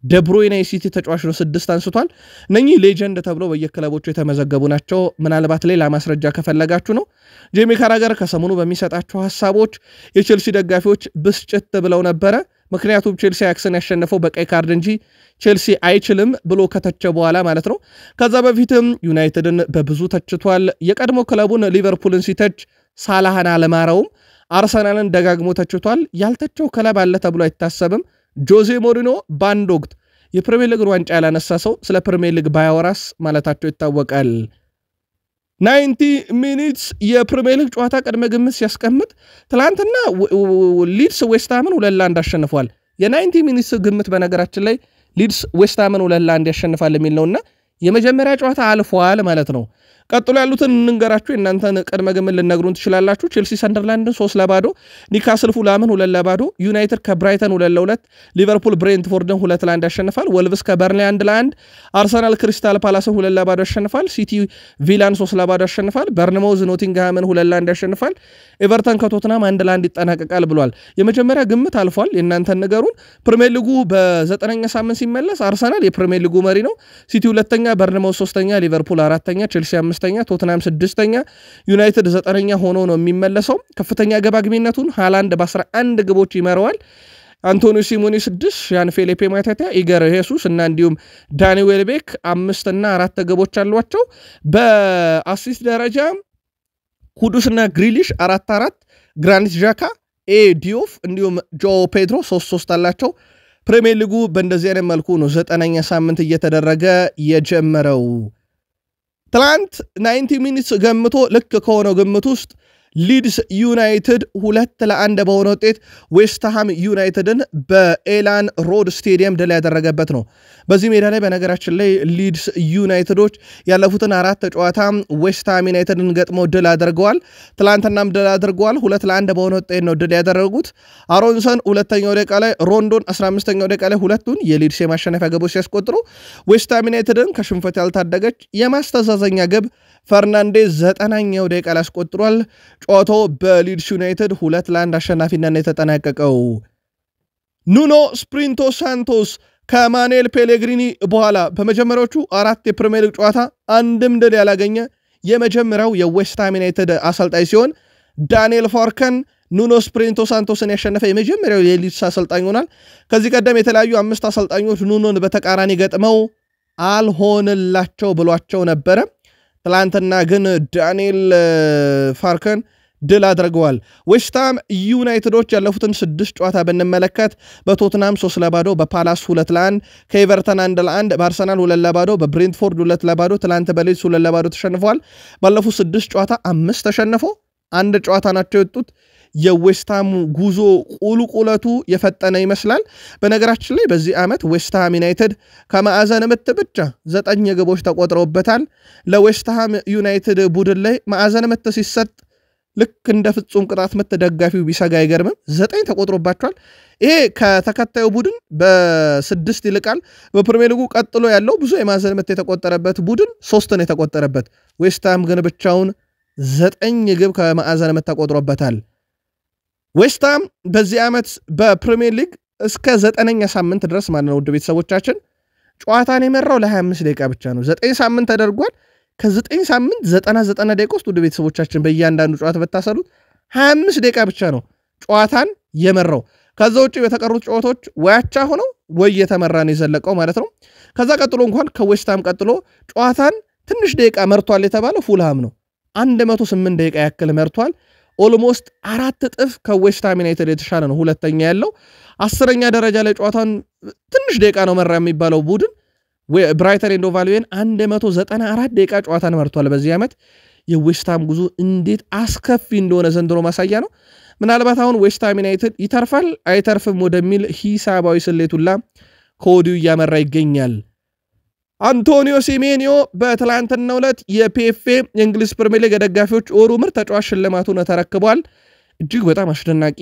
ደብሮይና የሲቲ ተጫዋች ነው 6 አንስቷል እነኚህ ሌጀንድ ተብሎ በየክለቦቹ የተመዘገቡ ናቸው ምናልባት ሌላ ማስረጃ ከፈለጋችሁ ነው ጄሚ ካራገር ከሰሞኑ በሚሰጣቸው ሐሳቦች የቼልሲ ደጋፊዎች ብስጭት ብለው ነበር ምክንያቱም ቼልሲ አክሰን ያሸነፈው በቀይ ካርድ እንጂ ቼልሲ አይችልም ብሎ ከተቸ በኋላ ማለት ነው ከዛ በፊትም ዩናይትድን በብዙ ተችቷል የቀድሞ ክለቡን ሊቨርፑልን ሲተች ሳላህን አለማራውም አርሰናልን ደጋግሞ ተችቷል ያልተቸው ክለብ አለ ተብሎ አይታሰብም ጆዜ ሞሪኖ ባንድ ወቅት የፕሪሚየር ሊግ ዋንጫ ያላነሳ ሰው ስለ ፕሪሚየር ሊግ ባያወራስ ማለታቸው ይታወቃል 90 ሚኒትስ የፕሪሚየር ሊግ ጨዋታ ቀድመ ግምት ሲያስቀምጥ ትላንትና ሊድስ ዌስትሃምን 2-1 አሸንፏል የ90 ሚኒትስ ግምት በነገራችን ላይ ሊድስ ዌስትሃምን 2-1 ያሸንፋል የሚል ነውና የመጀመሪያ ጨዋታ አልፏል ማለት ነው ቀጥሎ ያሉትን እንንገራችሁ እናንተን ቀድመ ግምት ልነግሩን ትችላላችሁ ቼልሲ ሰንደርላንድን 3-2 ኒውካስል ፉላምን 2-2 ዩናይትድ ከብራይተን 2-2 ሊቨርፑል ብሬንትፎርድን 2-1 ያሸንፋል ወልቭስ ከበርንሊ 1-1 አርሰናል ክሪስታል ፓላስን 2-2 ያሸንፋል ሲቲ ቪላን 3-2 ያሸንፋል በርንማውዝ ኖቲንግሃምን 2-1 ያሸንፋል ኤቨርተን ከቶትናም 1-1 ይጠናቀቃል ብሏል የመጀመሪያ ግምት አልፏል የእናንተን ነገሩን ፕሪሚየር ሊጉ በ9ኛ ሳምንት ሲመለስ አርሰናል የፕሪሚየር ሊጉ መሪ ነው ሲቲ ሁለተኛ በርንማውዝ ሶስተኛ ሊቨርፑል አራተኛ ቼልሲ አምስተኛ ቶትናም ስድስተኛ ዩናይትድ 9ኛ ሆኖ ነው የሚመለሰው ከፍተኛ ገባግቢነቱን ሃላንድ በ11 ግቦች ይመራዋል አንቶኒዮ ሲሞኔ 6 ያን ፌሊፔ ማታታ ኢገር ሄሱስ እና እንዲሁም ዳኒ ዌልቤክ 5 እና 4 ግቦች አሏቸው በአሲስት ደረጃ ኩዱስና ግሪሊሽ 4-4 ግራኒት ዣካ ዲዮፍ እንዲሁም ጆ ፔድሮ 3-3 አላቸው ፕሪሚየር ሊጉ በእንደዚህ አይነት መልኩ ነው 9ኛ ሳምንት እየተደረገ የጀመረው ትላንት 90 ሚኒትስ ገምቶ ልክ ከሆነው ግምት ውስጥ ሊድስ ዩናይትድ 2-1 በሆነ ውጤት ዌስትሃም ዩናይትድን በኤላን ሮድ ስቴዲየም ድል ያደረገበት ነው በዚህ ሜዳ ላይ በነገራችን ላይ ሊድስ ዩናይትዶች ያለፉትን 4 ጨዋታ ዌስትሃም ዩናይትድን ገጥመው ድል አድርገዋል ትላንትናም ድል አድርገዋል 2-1 በሆነ ውጤት ነው ድል ያደረጉት አሮንሰን ሁለተኛው ደቂቃ ላይ ሮንዶን 15ኛው ደቂቃ ላይ ሁለቱን የሊድስ የማሸነፊያ ግቦች ሲያስቆጥሩ ዌስትሃም ዩናይትድን ከሽንፈት ያልታደገች የማስተዛዘኛ ግብ ፈርናንዴዝ 9ኛው ደቂቃ ላይ አስቆጥሯል ጨዋታው በሊድስ ዩናይትድ 2-1 አሸናፊነት የተጠናቀቀው ኑኖ ስፕሪንቶ ሳንቶስ ከማኑኤል ፔሌግሪኒ በኋላ በመጀመሪያዎቹ 4 የፕሪሚየር ሊግ ጨዋታ አንድም ድል ያላገኘ የመጀመሪያው የዌስትሃም ዩናይትድ አሰልጣኝ ሲሆን ዳንኤል ፋርከን ኑኖ ስፕሪንቶ ሳንቶስን ያሸነፈ የመጀመሪያው የሊድስ አሰልጣኝ ሆኗል ከዚህ ቀደም የተለያዩ 5 አሰልጣኞች ኑኖን በተቃራኒ ገጥመው አልሆነላቸው ብሏቸው ነበረ ትላንትና ግን ዳንኤል ፋርከን ድል አድርገዋል ዌስትሃም ዩናይትዶች ያለፉትን 6 ጨዋታ ብንመለከት በቶትናም 3-2 በፓላስ 2-1 ከኤቨርተን 1-1 በአርሰናል 2-2 በብሬንትፎርድ 2-2 ትላንት በሊድስ 2-2 ተሸንፈዋል ባለፉት 6 ጨዋታ 5 ተሸንፈው አንድ ጨዋታ ናቸው የወጡት የዌስትሃም ጉዞ ቁልቁለቱ የፈጠነ ይመስላል በነገራችን ላይ በዚህ ዓመት ዌስትሃም ዩናይትድ ከማዕዘን ምት ብቻ 9 ግቦች ተቆጥረውበታል ለዌስትሃም ዩናይትድ ቡድን ላይ ማዕዘን ምት ሲሰጥ ልክ እንደ ፍጹም ቅጣት ምት ደጋፊው ቢሰጋ አይገርምም 9 ተቆጥሮባቸዋል ይሄ ከተከታዩ ቡድን በ6 ይልቃል በፕሪሚየር ሊጉ ቀጥሎ ያለው ብዙ የማዕዘን ምት የተቆጠረበት ቡድን 3 ነው የተቆጠረበት ዌስትሃም ግን ብቻውን 9 ግብ ከማዕዘን ምት ተቆጥሮበታል ዌስትሃም በዚህ ዓመት በፕሪሚየር ሊግ እስከ 9ኛ ሳምንት ድረስ ማለት ነው ውድ ቤተሰቦቻችን ጨዋታን የመራው ለ25 ደቂቃ ብቻ ነው 9 ሳምንት ተደርጓል ከ9 ሳምንት 99 ደቂቃ ውስጥ ውድ ቤተሰቦቻችን በእያንዳንዱ ጨዋታ በታሰሉት 25 ደቂቃ ብቻ ነው ጨዋታን የመራው ከዛ ውጪ በተቀሩት ጨዋታዎች ወያቻ ሆነው ወይ የተመራ ነው የዘለቀው ማለት ነው ከዛ ቀጥሎ እንኳን ከዌስትሃም ቀጥሎ ጨዋታን ትንሽ ደቂቃ መርቷል የተባለው ፉልሃም ነው 108 ደቂቃ ያክል መርቷል ኦልሞስት 4 እጥፍ ከዌስትሃም ዩናይትድ የተሻለ ነው ሁለተኛ ያለው 10ኛ ደረጃ ላይ ጨዋታን ትንሽ ደቂቃ ነው መራ የሚባለው ቡድን ብራይተን ኤንድ ሆቭ አልቢዮን 194 ደቂቃ ጨዋታን መርቷል በዚህ ዓመት የዌስትሃም ጉዞ እንዴት አስከፊ እንደሆነ ዘንድሮ ማሳያ ነው ምናልባት አሁን ዌስትሃም ዩናይትድ ይተርፋል አይተርፍም ወደሚል ሂሳባዊ ስሌቱላ ኮዲው ያመራ ይገኛል አንቶኒዮ ሲሜኒዮ በትላንትናው ዕለት የፒኤፍኤ የእንግሊዝ ፕሪሚየር ሊግ ደጋፊዎች ኦሩ ምርጥ ተጫዋች ሽልማቱን ተረክቧል እጅግ በጣም አስደናቂ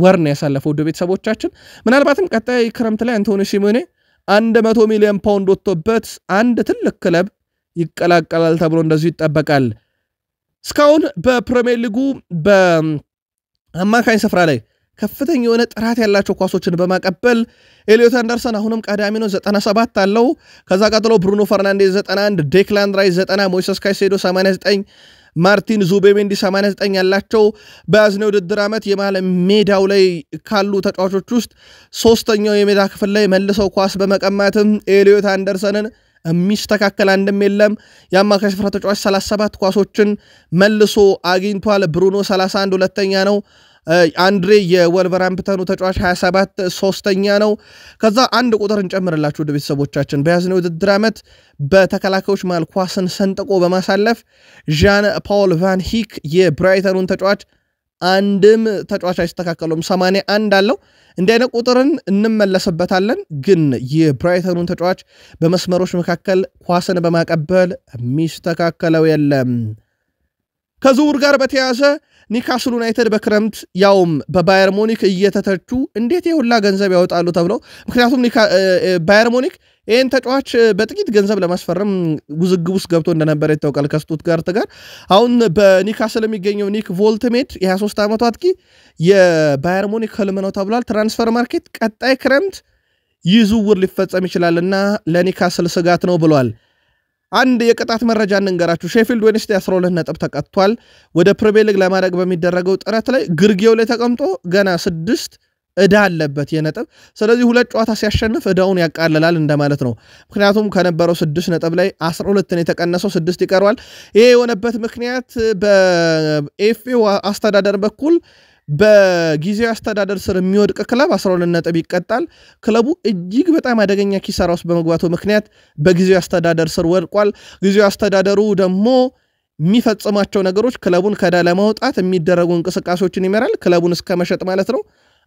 ወር ነው ያሳለፈው ወደ ቤተሰቦቻችን ምናልባትም ቀጣይ ክረምት ላይ አንቶኒዮ ሲሜኒዮ 100 ሚሊዮን ፓውንድ ወጥቶበት አንድ ትልቅ ክለብ ይቀላቀላል ተብሎ እንደዚህ ይጠበቃል እስካሁን በፕሪሚየር ሊጉ በአማካኝ ስፍራ ላይ ከፍተኛ የሆነ ጥራት ያላቸው ኳሶችን በማቀበል ኤሊዮት አንደርሰን አሁንም ቀዳሚ ነው 97 አለው ከዛ ቀጥሎ ብሩኖ ፈርናንዴዝ 91 ዴክላን ራይስ 90 ሞይሰስ ካይሴዶ 89 ማርቲን ዙቤሜንዲ 89 ያላቸው በያዝነው ውድድር ዓመት የመሃል ሜዳው ላይ ካሉ ተጫዋቾች ውስጥ ሶስተኛው የሜዳ ክፍል ላይ መልሰው ኳስ በመቀማትም ኤሊዮት አንደርሰንን የሚስተካከል አንድም የለም የአማካይ ስፍራ ተጫዋች 37 ኳሶችን መልሶ አግኝቷል ብሩኖ 31 ሁለተኛ ነው አንድሬ የወልቨርሃምፕተኑ ተጫዋች 27 ሶስተኛ ነው ከዛ አንድ ቁጥር እንጨምርላችሁ ወደ ቤተሰቦቻችን በያዝነው ውድድር ዓመት በተከላካዮች መሃል ኳስን ሰንጥቆ በማሳለፍ ዣን ፖል ቫን ሂክ የብራይተኑን ተጫዋች አንድም ተጫዋች አይስተካከሉም 81 አለው እንደነ ቁጥርን እንመለስበታለን ግን የብራይተኑን ተጫዋች በመስመሮች መካከል ኳስን በማቀበል ሚስተካከለው የለም ከዙር ጋር በተያያዘ ኒካስል ዩናይትድ በክረምት ያውም በባየር ሙኒክ እየተተቹ እንዴት የሁላ ገንዘብ ያወጣሉ ተብለው ምክንያቱም ባየር ሙኒክ ይሄን ተጫዋች በጥቂት ገንዘብ ለማስፈረም ጉዝግብ ውስጥ ገብቶ እንደነበር ይታወቃል ከስቱትጋርት ጋር አሁን በኒካስል የሚገኘው ኒክ ቮልትሜድ የ23 ዓመቱ አጥቂ የባየር ሙኒክ ህልም ነው ተብሏል ትራንስፈር ማርኬት ቀጣይ ክረምት ይዙውር ሊፈጸም ይችላልና ለኒካስል ስጋት ነው ብሏል አንድ የቅጣት መረጃ እንንገራችሁ ሼፊልድ ዌድነስዴ 12 ነጥብ ተቀጥቷል ወደ ፕሪሚየር ሊግ ለማድረግ በሚደረገው ጥረት ላይ ግርጌው ላይ ተቀምጦ ገና 6 እዳ አለበት የነጥብ ስለዚህ ሁለት ጨዋታ ሲያሸንፍ እዳውን ያቃልላል እንደማለት ነው ምክንያቱም ከነበረው 6 ነጥብ ላይ 12 ነው የተቀነሰው 6 ይቀርዋል ይሄ የሆነበት ምክንያት በኤፍኤ አስተዳደር በኩል በጊዜው አስተዳደር ስር የሚወድቅ ክለብ 12 ነጥብ ይቀጣል ክለቡ እጅግ በጣም አደገኛ ኪሳራ ውስጥ በመግባቱ ምክንያት በጊዜው አስተዳደር ስር ወድቋል ጊዜው አስተዳደሩ ደግሞ የሚፈጽማቸው ነገሮች ክለቡን ከዳ ለማውጣት የሚደረጉ እንቅስቃሴዎችን ይመራል ክለቡን እስከ መሸጥ ማለት ነው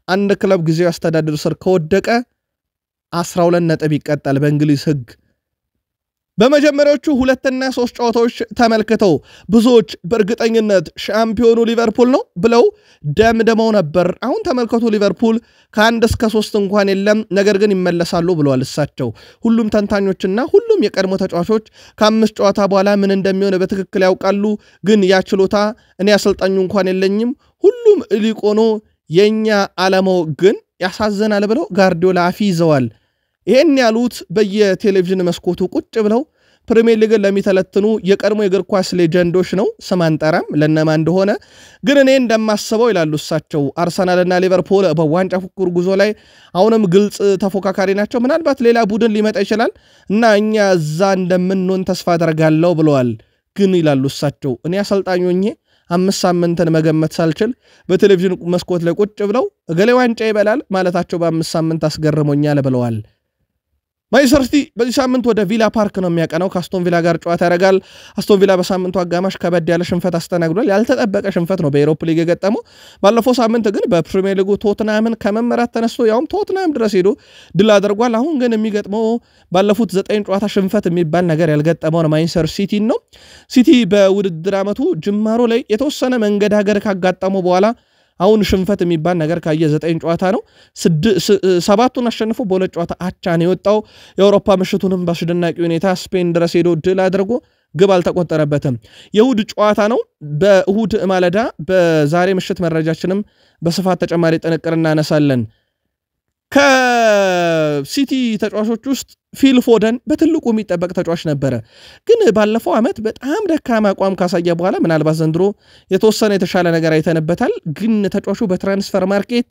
አንድ ክለብ ጊዜው አስተዳደር ስር ከወደቀ 12 ነጥብ ይቀጣል በእንግሊዝ ህግ በመጀመሪያዎቹ 2 እና 3 ጨዋታዎች ተመልክተው ብዙዎች በእርግጠኝነት ሻምፒዮኑ ሊቨርፑል ነው ብለው ደምደመው ነበር አሁን ተመልከቱ ሊቨርፑል ከ1 እስከ 3 እንኳን የለም ነገር ግን ይመለሳሉ ብለዋል እሳቸው ሁሉም ተንታኞችና ሁሉም የቀድሞ ተጫዋቾች ከ5 ጨዋታ በኋላ ምን እንደሚሆን በትክክል ያውቃሉ ግን ያ ችሎታ እኔ አሰልጣኙ እንኳን የለኝም ሁሉም ሊቆኖ የኛ ዓላማው ግን ያሳዘናል ብለው ጋርዲዮላ አፊዘዋል ይሄን ያሉት በየቴሌቪዥን መስኮቱ ቁጭ ብለው ፕሪሚየር ሊግ ለሚተለትኑ የቀድሞ የእግር ኳስ ሌጀንዶች ነው ሰማንጠራም ለነማ እንደሆነ ግን እኔ እንደማስበው ይላሉ እሳቸው አርሰናልና ሊቨርፑል በዋንጫ ፉክክር ጉዞ ላይ አሁንም ግልጽ ተፎካካሪ ናቸው ምናልባት ሌላ ቡድን ሊመጣ ይችላል እና እኛ እዛ እንደምንሆን ተስፋ አደርጋለሁ ብለዋል ግን ይላሉ እሳቸው እኔ አሰልጣኙ ሆኜ 5 ሳምንትን መገመት ሳልችል በቴሌቪዥን መስኮት ላይ ቁጭ ብለው እገሌ ዋንጫ ይበላል ማለታቸው በ5 ሳምንት አስገርሞኛል ብለዋል ማንቸስተር ሲቲ በዚህ ሳምንት ወደ ቪላ ፓርክ ነው የሚያቀናው ከአስቶን ቪላ ጋር ጨዋታ ያደርጋል አስቶን ቪላ በሳምንቱ አጋማሽ ከበድ ያለ ሽንፈት አስተናግዷል ያልተጠበቀ ሽንፈት ነው በዩሮፓ ሊግ የገጠመው ባለፈው ሳምንት ግን በፕሪሚየር ሊጉ ቶትናምን ከመመራት ተነስቶ ያውም ቶትናም ድረስ ሄዶ ድል አድርጓል አሁን ግን የሚገጥመው ባለፉት 9 ጨዋታ ሽንፈት የሚባል ነገር ያልገጠመው ማንቸስተር ሲቲ ነው ሲቲ በውድድር ዓመቱ ጅማሮ ላይ የተወሰነ መንገዳገር ካጋጠመው በኋላ አሁን ሽንፈት የሚባል ነገር ካየ 9 ጨዋታ ነው 7ቱን አሸንፎ በሁለት ጨዋታ አቻ ነው የወጣው የአውሮፓ ምሽቱንም በአስደናቂ ሁኔታ ስፔን ድረስ ሄዶ ድል አድርጎ ግብ አልተቆጠረበትም የእሁድ ጨዋታ ነው በእሁድ ማለዳ በዛሬ ምሽት መረጃችንም በስፋት ተጨማሪ ጥንቅር እናነሳለን ከሲቲ ተጫዋቾች ውስጥ ፊል ፎደን በትልቁ የሚጠበቅ ተጫዋች ነበረ ግን ባለፈው ዓመት በጣም ደካማ አቋም ካሳየ በኋላ ምናልባት ዘንድሮ የተወሰነ የተሻለ ነገር አይተነበታል ግን ተጫዋቹ በትራንስፈር ማርኬት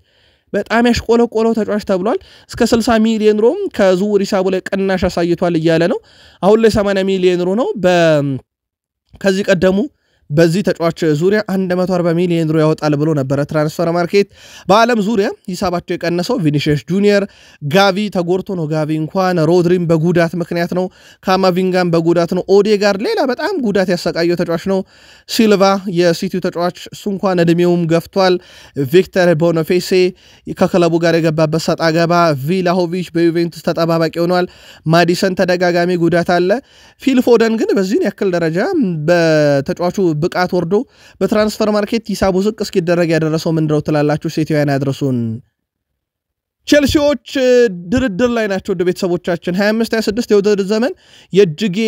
በጣም ያሽቆለቆለው ተጫዋች ተብሏል እስከ 60 ሚሊዮን ዩሮ ከዝውውር ሂሳቡ ላይ ቅናሽ አሳይቷል እያለ ነው አሁን ላይ 80 ሚሊዮን ዩሮ ነው ከዚህ ቀደሙ በዚህ ተጫዋች ዙሪያ 140 ሚሊዮን ዩሮ ያወጣል ብሎ ነበር ትራንስፈር ማርኬት በዓለም ዙሪያ ሂሳባቸው የቀነሰው ቪኒሺየስ ጁኒየር ጋቪ ተጎርቶ ነው ጋቪ እንኳን ሮድሪም በጉዳት ምክንያት ነው ካማቪንጋም በጉዳት ነው ኦዴጋርድ ሌላ በጣም ጉዳት ያሰቃየው ተጫዋች ነው ሲልቫ የሲቲው ተጫዋች እሱ እንኳን እድሜውም ገፍቷል ቪክተር ቦኖፌሴ ከክለቡ ጋር የገባበት ሰጣ ገባ ቪላሆቪች በዩቬንቱስ ተጠባባቂ ሆኗል ማዲሰን ተደጋጋሚ ጉዳት አለ ፊል ፎደን ግን በዚህ ያክል ደረጃ በተጫዋቹ ብቃት ወርዶ በትራንስፈር ማርኬት ሂሳቡ ዝቅ እስኪደረግ ያደረሰው ምንድነው ትላላችሁ ሴቲያን ያድርሱን ቼልሲዎች ድርድር ላይ ናቸው ወደ ቤተሰቦቻችን 25-26 የውድድር ዘመን የጅጌ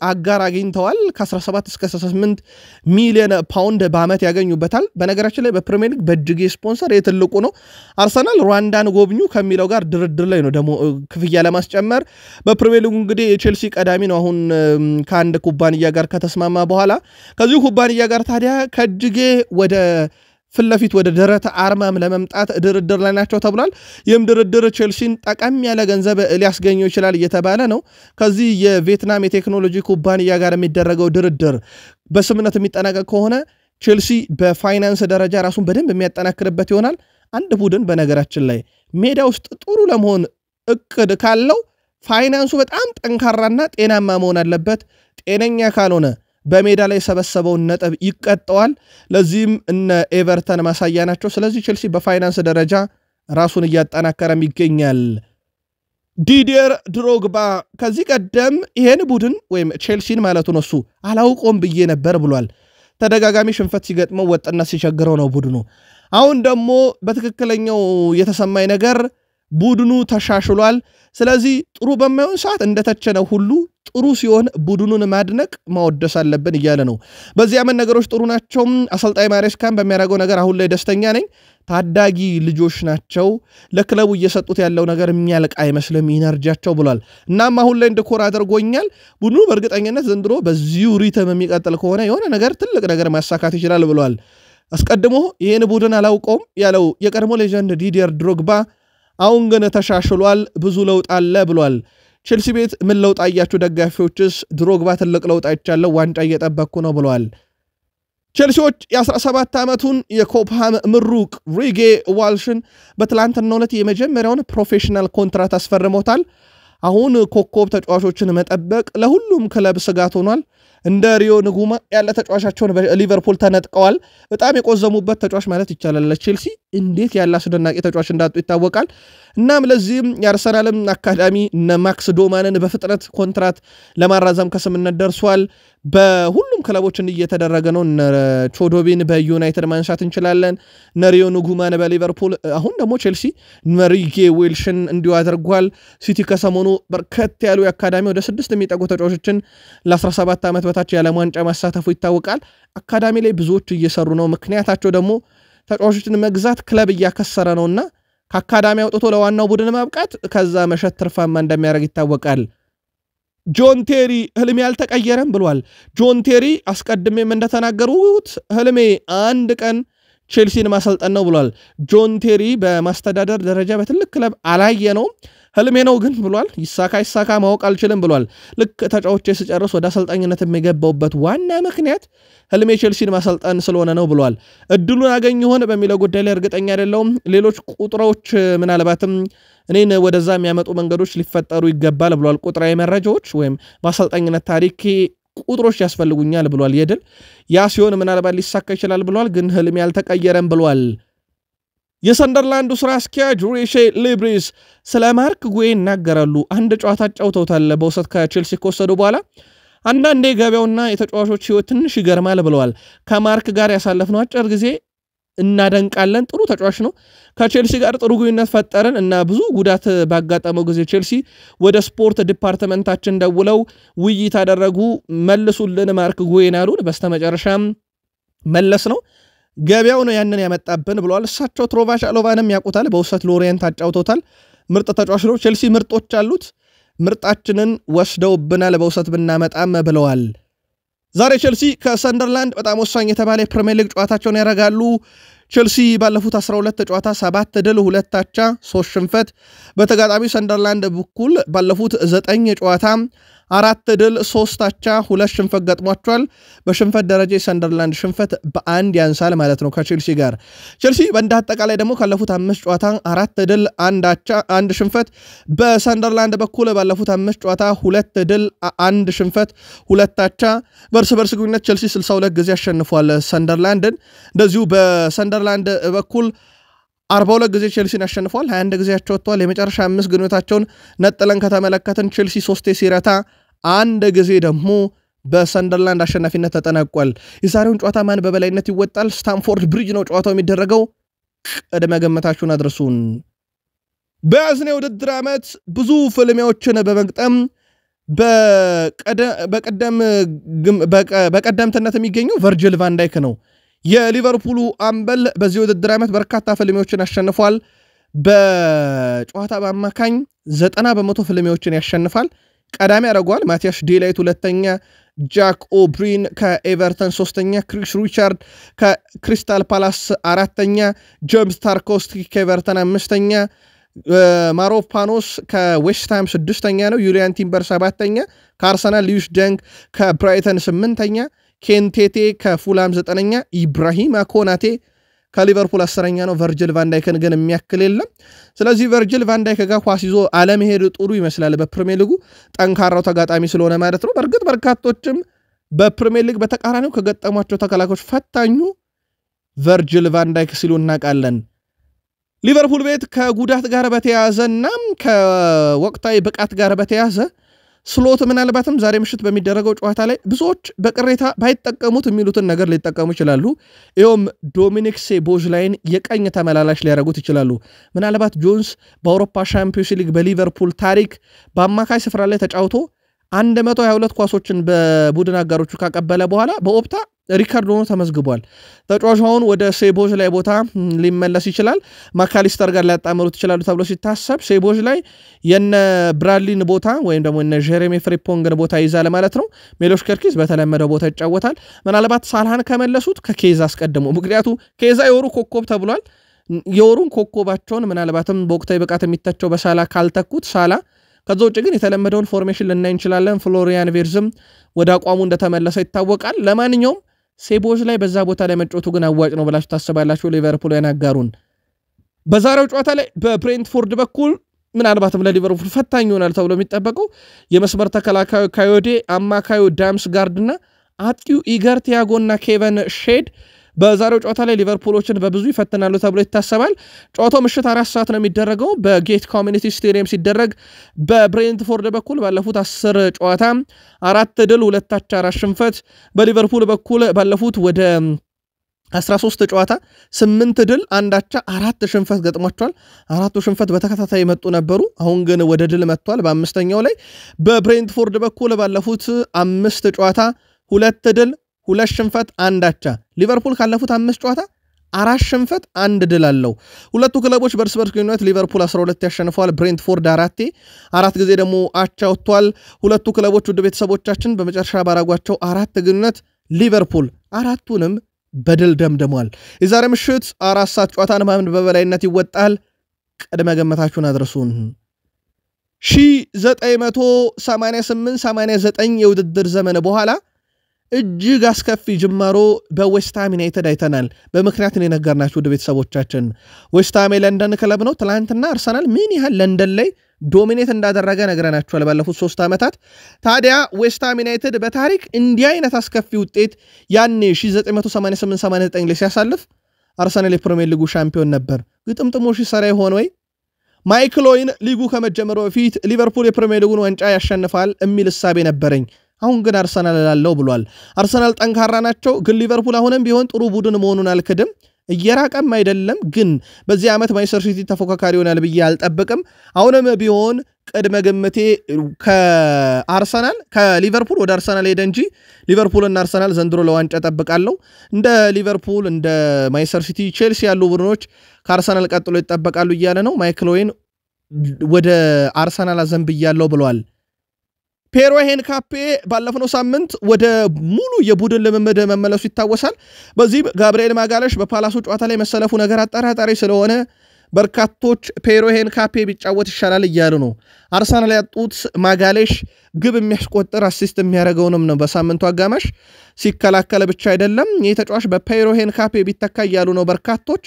አጋር አግኝተዋል ከ17 እስከ 18 ሚሊዮን ፓውንድ በአመት ያገኙበታል በነገራችን ላይ በፕሪሚየር ሊግ በጅጌ ስፖንሰር የትልቁ ነው አርሰናል ሩዋንዳን ጎብኙ ከሚለው ጋር ድርድር ላይ ነው ደግሞ ክፍያ ለማስጨመር በፕሪሚየር ሊጉ እንግዲህ የቼልሲ ቀዳሚ ነው አሁን ከአንድ ኩባንያ ጋር ከተስማማ በኋላ ከዚህ ኩባንያ ጋር ታዲያ ከጅጌ ወደ ፍለፊት ወደ ደረተ አርማም ለመምጣት ድርድር ላይ ናቸው ተብሏል ይህም ድርድር ቼልሲን ጠቀም ያለ ገንዘብ ሊያስገኘው ይችላል እየተባለ ነው ከዚህ የቪየትናም የቴክኖሎጂ ኩባንያ ጋር የሚደረገው ድርድር በስምነት የሚጠናቀቅ ከሆነ ቼልሲ በፋይናንስ ደረጃ ራሱን በደንብ የሚያጠናክርበት ይሆናል አንድ ቡድን በነገራችን ላይ ሜዳ ውስጥ ጥሩ ለመሆን እቅድ ካለው ፋይናንሱ በጣም ጠንካራና ጤናማ መሆን አለበት ጤነኛ ካልሆነ በሜዳ ላይ ሰበሰበውን ነጥብ ይቀጣዋል ለዚህም እነ ኤቨርተን ማሳያ ናቸው ስለዚህ ቼልሲ በፋይናንስ ደረጃ ራሱን እያጠናከረም ይገኛል። ዲዲየር ድሮግባ ከዚህ ቀደም ይሄን ቡድን ወይም ቼልሲን ማለቱ ነው እሱ አላውቆም ብዬ ነበር ብሏል። ተደጋጋሚ ሽንፈት ሲገጥመው ወጥነት ሲቸግረው ነው ቡድኑ። አሁን ደግሞ በትክክለኛው የተሰማኝ ነገር ቡድኑ ተሻሽሏል። ስለዚህ ጥሩ በማይሆን ሰዓት እንደተቸነው ሁሉ ጥሩ ሲሆን ቡድኑን ማድነቅ ማወደስ አለብን እያለ ነው። በዚህ ዓመት ነገሮች ጥሩ ናቸው። አሰልጣኝ ማሬስካን በሚያደርገው ነገር አሁን ላይ ደስተኛ ነኝ። ታዳጊ ልጆች ናቸው። ለክለቡ እየሰጡት ያለው ነገር የሚያልቅ አይመስልም ኢነርጂያቸው ብሏል። እናም አሁን ላይ እንድኮራ አድርጎኛል። ቡድኑ በእርግጠኝነት ዘንድሮ በዚሁ ሪትም የሚቀጥል ከሆነ የሆነ ነገር ትልቅ ነገር ማሳካት ይችላል ብሏል። አስቀድሞ ይህን ቡድን አላውቀውም ያለው የቀድሞ ሌጀንድ ዲዲየር ድሮግባ አሁን ግን ተሻሽሏል፣ ብዙ ለውጥ አለ ብሏል። ቼልሲ ቤት ምን ለውጥ አያችሁ ደጋፊዎችስ? ድሮግባ ትልቅ ለውጥ አይቻለሁ፣ ዋንጫ እየጠበቅኩ ነው ብሏል። ቼልሲዎች የ17 ዓመቱን የኮፕሃም ምሩቅ ሪጌ ዋልሽን በትላንትናው ዕለት የመጀመሪያውን ፕሮፌሽናል ኮንትራት አስፈርሞታል። አሁን ኮከብ ተጫዋቾችን መጠበቅ ለሁሉም ክለብ ስጋት ሆኗል። እንደ ሪዮ ንጉማ ያለ ተጫዋቻቸውን በሊቨርፑል ተነጥቀዋል። በጣም የቆዘሙበት ተጫዋች ማለት ይቻላል። ለቼልሲ እንዴት ያለ አስደናቂ ተጫዋች እንዳጡ ይታወቃል። እናም ለዚህም የአርሰናልም አካዳሚ እነ ማክስ ዶማንን በፍጥነት ኮንትራት ለማራዘም ከስምነት ደርሷል። በሁሉም ክለቦች እየተደረገ ነው። ቾዶቢን በዩናይትድ ማንሳት እንችላለን። ሪዮ ንጉማን በሊቨርፑል፣ አሁን ደግሞ ቼልሲ ሪጌ ዌልሽን እንዲሁ አድርጓል። ሲቲ ከሰሞኑ በርከት ያሉ የአካዳሚ ወደ 6 የሚጠጉ ተጫዋቾችን ለ17 ዓመት በታች የዓለም ዋንጫ ማሳተፉ ይታወቃል። አካዳሚ ላይ ብዙዎች እየሰሩ ነው። ምክንያታቸው ደግሞ ተጫዋቾችን መግዛት ክለብ እያከሰረ ነውና ከአካዳሚ አውጥቶ ለዋናው ቡድን ማብቃት ከዛ መሸት ትርፋማ እንደሚያደርግ ይታወቃል። ጆን ቴሪ ህልሜ አልተቀየረም ብሏል። ጆን ቴሪ አስቀድሜም እንደተናገሩት ህልሜ አንድ ቀን ቼልሲን ማሰልጠን ነው ብሏል። ጆን ቴሪ በማስተዳደር ደረጃ በትልቅ ክለብ አላየ ነው ህልሜ ነው ግን ብሏል። ይሳካ ማወቅ አልችልም ብሏል። ልክ ተጫዋቾቼ ስጨርስ ወደ አሰልጣኝነት የሚገባውበት ዋና ምክንያት ህልሜ ቼልሲን ማሰልጠን ስለሆነ ነው ብሏል። እድሉን አገኝ ይሆን በሚለው ጉዳይ ላይ እርግጠኛ አይደለሁም። ሌሎች ቁጥሮች ምናልባትም እኔን ወደዛ የሚያመጡ መንገዶች ሊፈጠሩ ይገባል ብሏል። ቁጥራዊ መረጃዎች ወይም ማሰልጠኝነት ታሪክ ቁጥሮች ያስፈልጉኛል ብሏል። የድል ያ ሲሆን ምናልባት ሊሳካ ይችላል ብሏል። ግን ህልሜ አልተቀየረም ብሏል። የሰንደርላንዱ ስራ አስኪያጅ ሪሼ ሊብሪስ ስለ ማርክ ጉዌ ይናገራሉ። አንድ ጨዋታ ጫውተውታል በውሰት ከቼልሲ ከወሰዱ በኋላ። አንዳንዴ ገበያውና የተጫዋቾች ህይወት ትንሽ ይገርማል ብለዋል። ከማርክ ጋር ያሳለፍነው አጭር ጊዜ እናደንቃለን። ጥሩ ተጫዋች ነው። ከቼልሲ ጋር ጥሩ ግንኙነት ፈጠርን እና ብዙ ጉዳት ባጋጠመው ጊዜ ቼልሲ ወደ ስፖርት ዲፓርትመንታችን ደውለው ውይይት አደረጉ። መልሱልን ማርክ ጉዌን አሉን። በስተመጨረሻም መለስ ነው። ገበያው ነው ያንን ያመጣብን ብለዋል። እሳቸው ትሮቫሻሎቫንም ያውቁታል። በውሰት ሎሪየንት አጫውተውታል። ምርጥ ተጫዋች ነው። ቼልሲ ምርጦች አሉት። ምርጣችንን ወስደውብናል በውሰት ብናመጣም ብለዋል። ዛሬ ቼልሲ ከሰንደርላንድ በጣም ወሳኝ የተባለ የፕሪሚየር ሊግ ጨዋታቸውን ያደርጋሉ። ቼልሲ ባለፉት 12 ጨዋታ 7 ድል 2 አቻ 3 ሽንፈት፣ በተጋጣሚ ሰንደርላንድ በኩል ባለፉት 9 ጨዋታ 4 ድል 3 አቻ 2 ሽንፈት ገጥሟቸዋል። በሽንፈት ደረጃ የሰንደርላንድ ሽንፈት በአንድ ያንሳል ማለት ነው ከቼልሲ ጋር። ቼልሲ በእንደ አጠቃላይ ደግሞ ካለፉት 5 ጨዋታ 4 ድል 1 አቻ 1 ሽንፈት፣ በሰንደርላንድ በኩል ባለፉት 5 ጨዋታ 2 ድል 1 ሽንፈት 2 አቻ። በእርስ በርስ ግንኙነት ቼልሲ 62 ጊዜ አሸንፏል ሰንደርላንድን። እንደዚሁ በሰንደርላንድ በኩል 42 ጊዜ ቼልሲን አሸንፏል፣ 21 ጊዜ ያቸወጥቷል። የመጨረሻ 5 ግንኙነታቸውን ነጥለን ከተመለከትን ቼልሲ 3 ሲረታ 1 ጊዜ ደግሞ በሰንደርላንድ አሸናፊነት ተጠናቋል። የዛሬውን ጨዋታ ማን በበላይነት ይወጣል? ስታንፎርድ ብሪጅ ነው ጨዋታው የሚደረገው። ቅድመ ገመታችሁን አድርሱን። በያዝነው ውድድር ዓመት ብዙ ፍልሚያዎችን በመግጠም በቀደምትነት የሚገኘው ቨርጅል ቫንዳይክ ነው። የሊቨርፑሉ አምበል በዚህ ውድድር ዓመት በርካታ ፍልሚያዎችን አሸንፏል። በጨዋታ በአማካኝ 90% ፍልሚያዎችን ያሸንፋል። ቀዳሚ ያደርገዋል ማቲያስ ዴላይት ሁለተኛ፣ ጃክ ኦብሪን ከኤቨርተን ሶስተኛ፣ ክሪስ ሪቻርድ ከክሪስታል ፓላስ አራተኛ፣ ጄምስ ታርኮስቲ ከኤቨርተን አምስተኛ፣ ማሮፓኖስ ከዌስትሃም ስድስተኛ ነው። ዩሊያን ቲምበር ሰባተኛ፣ ከአርሰናል ሊዩስ ደንግ ከብራይተን ስምንተኛ፣ ኬንቴቴ ከፉላም ዘጠነኛ፣ ኢብራሂማ ኮናቴ ከሊቨርፑል 10ኛ ነው። ቨርጅል ቫንዳይክን ግን የሚያክል የለም። ስለዚህ ቨርጅል ቫንዳይክ ጋር ኳስ ይዞ አለመሄድ ጥሩ ይመስላል። በፕሪሚየር ሊጉ ጠንካራው ተጋጣሚ ስለሆነ ማለት ነው። በእርግጥ በርካቶችም በፕሪሚየር ሊግ በተቃራኒው ከገጠሟቸው ተከላካዮች ፈታኙ ቨርጅል ቫንዳይክ ሲሉ እናውቃለን። ሊቨርፑል ቤት ከጉዳት ጋር በተያያዘና ከወቅታዊ ብቃት ጋር በተያያዘ ስሎት ምናልባትም ዛሬ ምሽት በሚደረገው ጨዋታ ላይ ብዙዎች በቅሬታ ባይጠቀሙት የሚሉትን ነገር ሊጠቀሙ ይችላሉ። ይኸውም ዶሚኒክ ሶቦስላይን የቀኝ ተመላላሽ ሊያደርጉት ይችላሉ። ምናልባት ጆንስ በአውሮፓ ሻምፒዮንስ ሊግ በሊቨርፑል ታሪክ በአማካይ ስፍራ ላይ ተጫውቶ 122 ኳሶችን በቡድን አጋሮቹ ካቀበለ በኋላ በኦፕታ ሪካርድ ሆኖ ተመዝግቧል። ተጫዋቹን ወደ ሶቦስላይ ቦታ ሊመለስ ይችላል። ማካሊስተር ጋር ሊያጣምሩት ይችላሉ ተብሎ ሲታሰብ ሶቦስላይ የነ ብራድሊን ቦታ ወይም ደግሞ የነ ጀሬሚ ፍሪፖንግን ቦታ ይዛል ማለት ነው። ሜሎሽ ከርኪዝ በተለመደው ቦታ ይጫወታል። ምናልባት ሳላህን ከመለሱት ከኬዛ አስቀድሞ ምክንያቱም ኬዛ የወሩ ኮከብ ተብሏል። የወሩን ኮከባቸውን ምናልባትም በወቅታዊ ብቃት የሚተቸው በሳላ ካልተኩት ሳላ ከዛ ውጭ ግን የተለመደውን ፎርሜሽን ልናይ እንችላለን። ፍሎሪያን ቬርዝም ወደ አቋሙ እንደተመለሰ ይታወቃል። ለማንኛውም ሶቦስላይ በዛ ቦታ ላይ መጫወቱ ግን አዋጭ ነው ብላችሁ ታስባላችሁ? ሊቨርፑል ያናጋሩን በዛሬው ጨዋታ ላይ በብሬንትፎርድ በኩል ምናልባትም ለሊቨርፑል ፈታኝ ይሆናል ተብሎ የሚጠበቀው የመስመር ተከላካዩ ካዮዴ፣ አማካዩ ዳምስ ጋርድና አጥቂው ኢገር ቲያጎና ኬቨን ሼድ በዛሬው ጨዋታ ላይ ሊቨርፑሎችን በብዙ ይፈትናሉ ተብሎ ይታሰባል። ጨዋታው ምሽት 4 ሰዓት ነው የሚደረገው በጌት ኮሚኒቲ ስቴዲየም ሲደረግ በብሬንትፎርድ በኩል ባለፉት 10 ጨዋታ 4 ድል 2 አቻ 4 ሽንፈት፣ በሊቨርፑል በኩል ባለፉት ወደ 13 ጨዋታ 8 ድል 1 አቻ 4 ሽንፈት ገጥሟቸዋል። 4ቱ ሽንፈት በተከታታይ መጡ ነበሩ። አሁን ግን ወደ ድል መጥቷል በአምስተኛው ላይ። በብሬንትፎርድ በኩል ባለፉት 5 ጨዋታ 2 ድል 2 ሽንፈት 1 አቻ። ሊቨርፑል ካለፉት 5 ጨዋታ 4 ሽንፈት 1 ድል አለው። ሁለቱ ክለቦች በርስ በርስ ግንኙነት ሊቨርፑል 12 ያሸንፈዋል፣ ብሬንትፎርድ 4 ጊዜ ደግሞ አቻ ወጥቷል። ሁለቱ ክለቦች ውድ ቤተሰቦቻችን በመጨረሻ ባራጓቸው 4 ግንኙነት ሊቨርፑል 4ቱንም በድል ደምድሟል። የዛሬ ምሽት 4 ሰዓት ጨዋታን ማን በበላይነት ይወጣል? ቅድመ ገመታችሁን አድርሱን። 1988-89 የውድድር ዘመን በኋላ እጅግ አስከፊ ጅማሮ በዌስትሃም ዩናይትድ አይተናል። በምክንያት ነው የነገርናችሁ ወደ ቤተሰቦቻችን። ዌስትሃም የለንደን ክለብ ነው። ትላንትና አርሰናል ምን ያህል ለንደን ላይ ዶሚኔት እንዳደረገ ነግረናችኋል ባለፉት 3 ዓመታት። ታዲያ ዌስትሃም ዩናይትድ በታሪክ እንዲህ አይነት አስከፊ ውጤት ያኔ 1988-89 ላይ ሲያሳልፍ አርሰናል የፕሪሚየር ሊጉ ሻምፒዮን ነበር። ግጥምጥሞሽ ይሰራ ይሆን ወይ? ማይክል ኦዌን ሊጉ ከመጀመሩ በፊት ሊቨርፑል የፕሪሚየር ሊጉን ዋንጫ ያሸንፋል የሚል እሳቤ ነበረኝ። አሁን ግን አርሰናል ላለው ብሏል። አርሰናል ጠንካራ ናቸው፣ ግን ሊቨርፑል አሁንም ቢሆን ጥሩ ቡድን መሆኑን አልክድም። እየራቀም አይደለም፣ ግን በዚህ ዓመት ማንቸስተር ሲቲ ተፎካካሪ ይሆናል ብዬ አልጠብቅም። አሁንም ቢሆን ቅድመ ግምቴ ከሊቨርፑል ወደ አርሰናል ሄደ እንጂ ሊቨርፑልና አርሰናል ዘንድሮ ለዋንጫ ጠብቃለሁ። እንደ ሊቨርፑል እንደ ማንቸስተር ሲቲ፣ ቼልሲ ያሉ ቡድኖች ከአርሰናል ቀጥሎ ይጠበቃሉ እያለ ነው። ማይክል ኦዌን ወደ አርሰናል አዘንብያለሁ ብለዋል። ፔሮ ሄንካፔ ባለፈው ሳምንት ወደ ሙሉ የቡድን ልምምድ መመለሱ ይታወሳል። በዚህ ጋብሪኤል ማጋለሽ በፓላሱ ጨዋታ ላይ መሰለፉ ነገር አጠራጣሪ ስለሆነ በርካቶች ፔሮ ሄንካፔ ቢጫወት ይሻላል እያሉ ነው። አርሰናል ያጡት ማጋለሽ ግብ የሚያስቆጥር አሲስት የሚያደርገውንም ነው። በሳምንቱ አጋማሽ ሲከላከለ ብቻ አይደለም። ይህ ተጫዋች በፔሮ ሄንካፔ ቢተካ እያሉ ነው በርካቶች።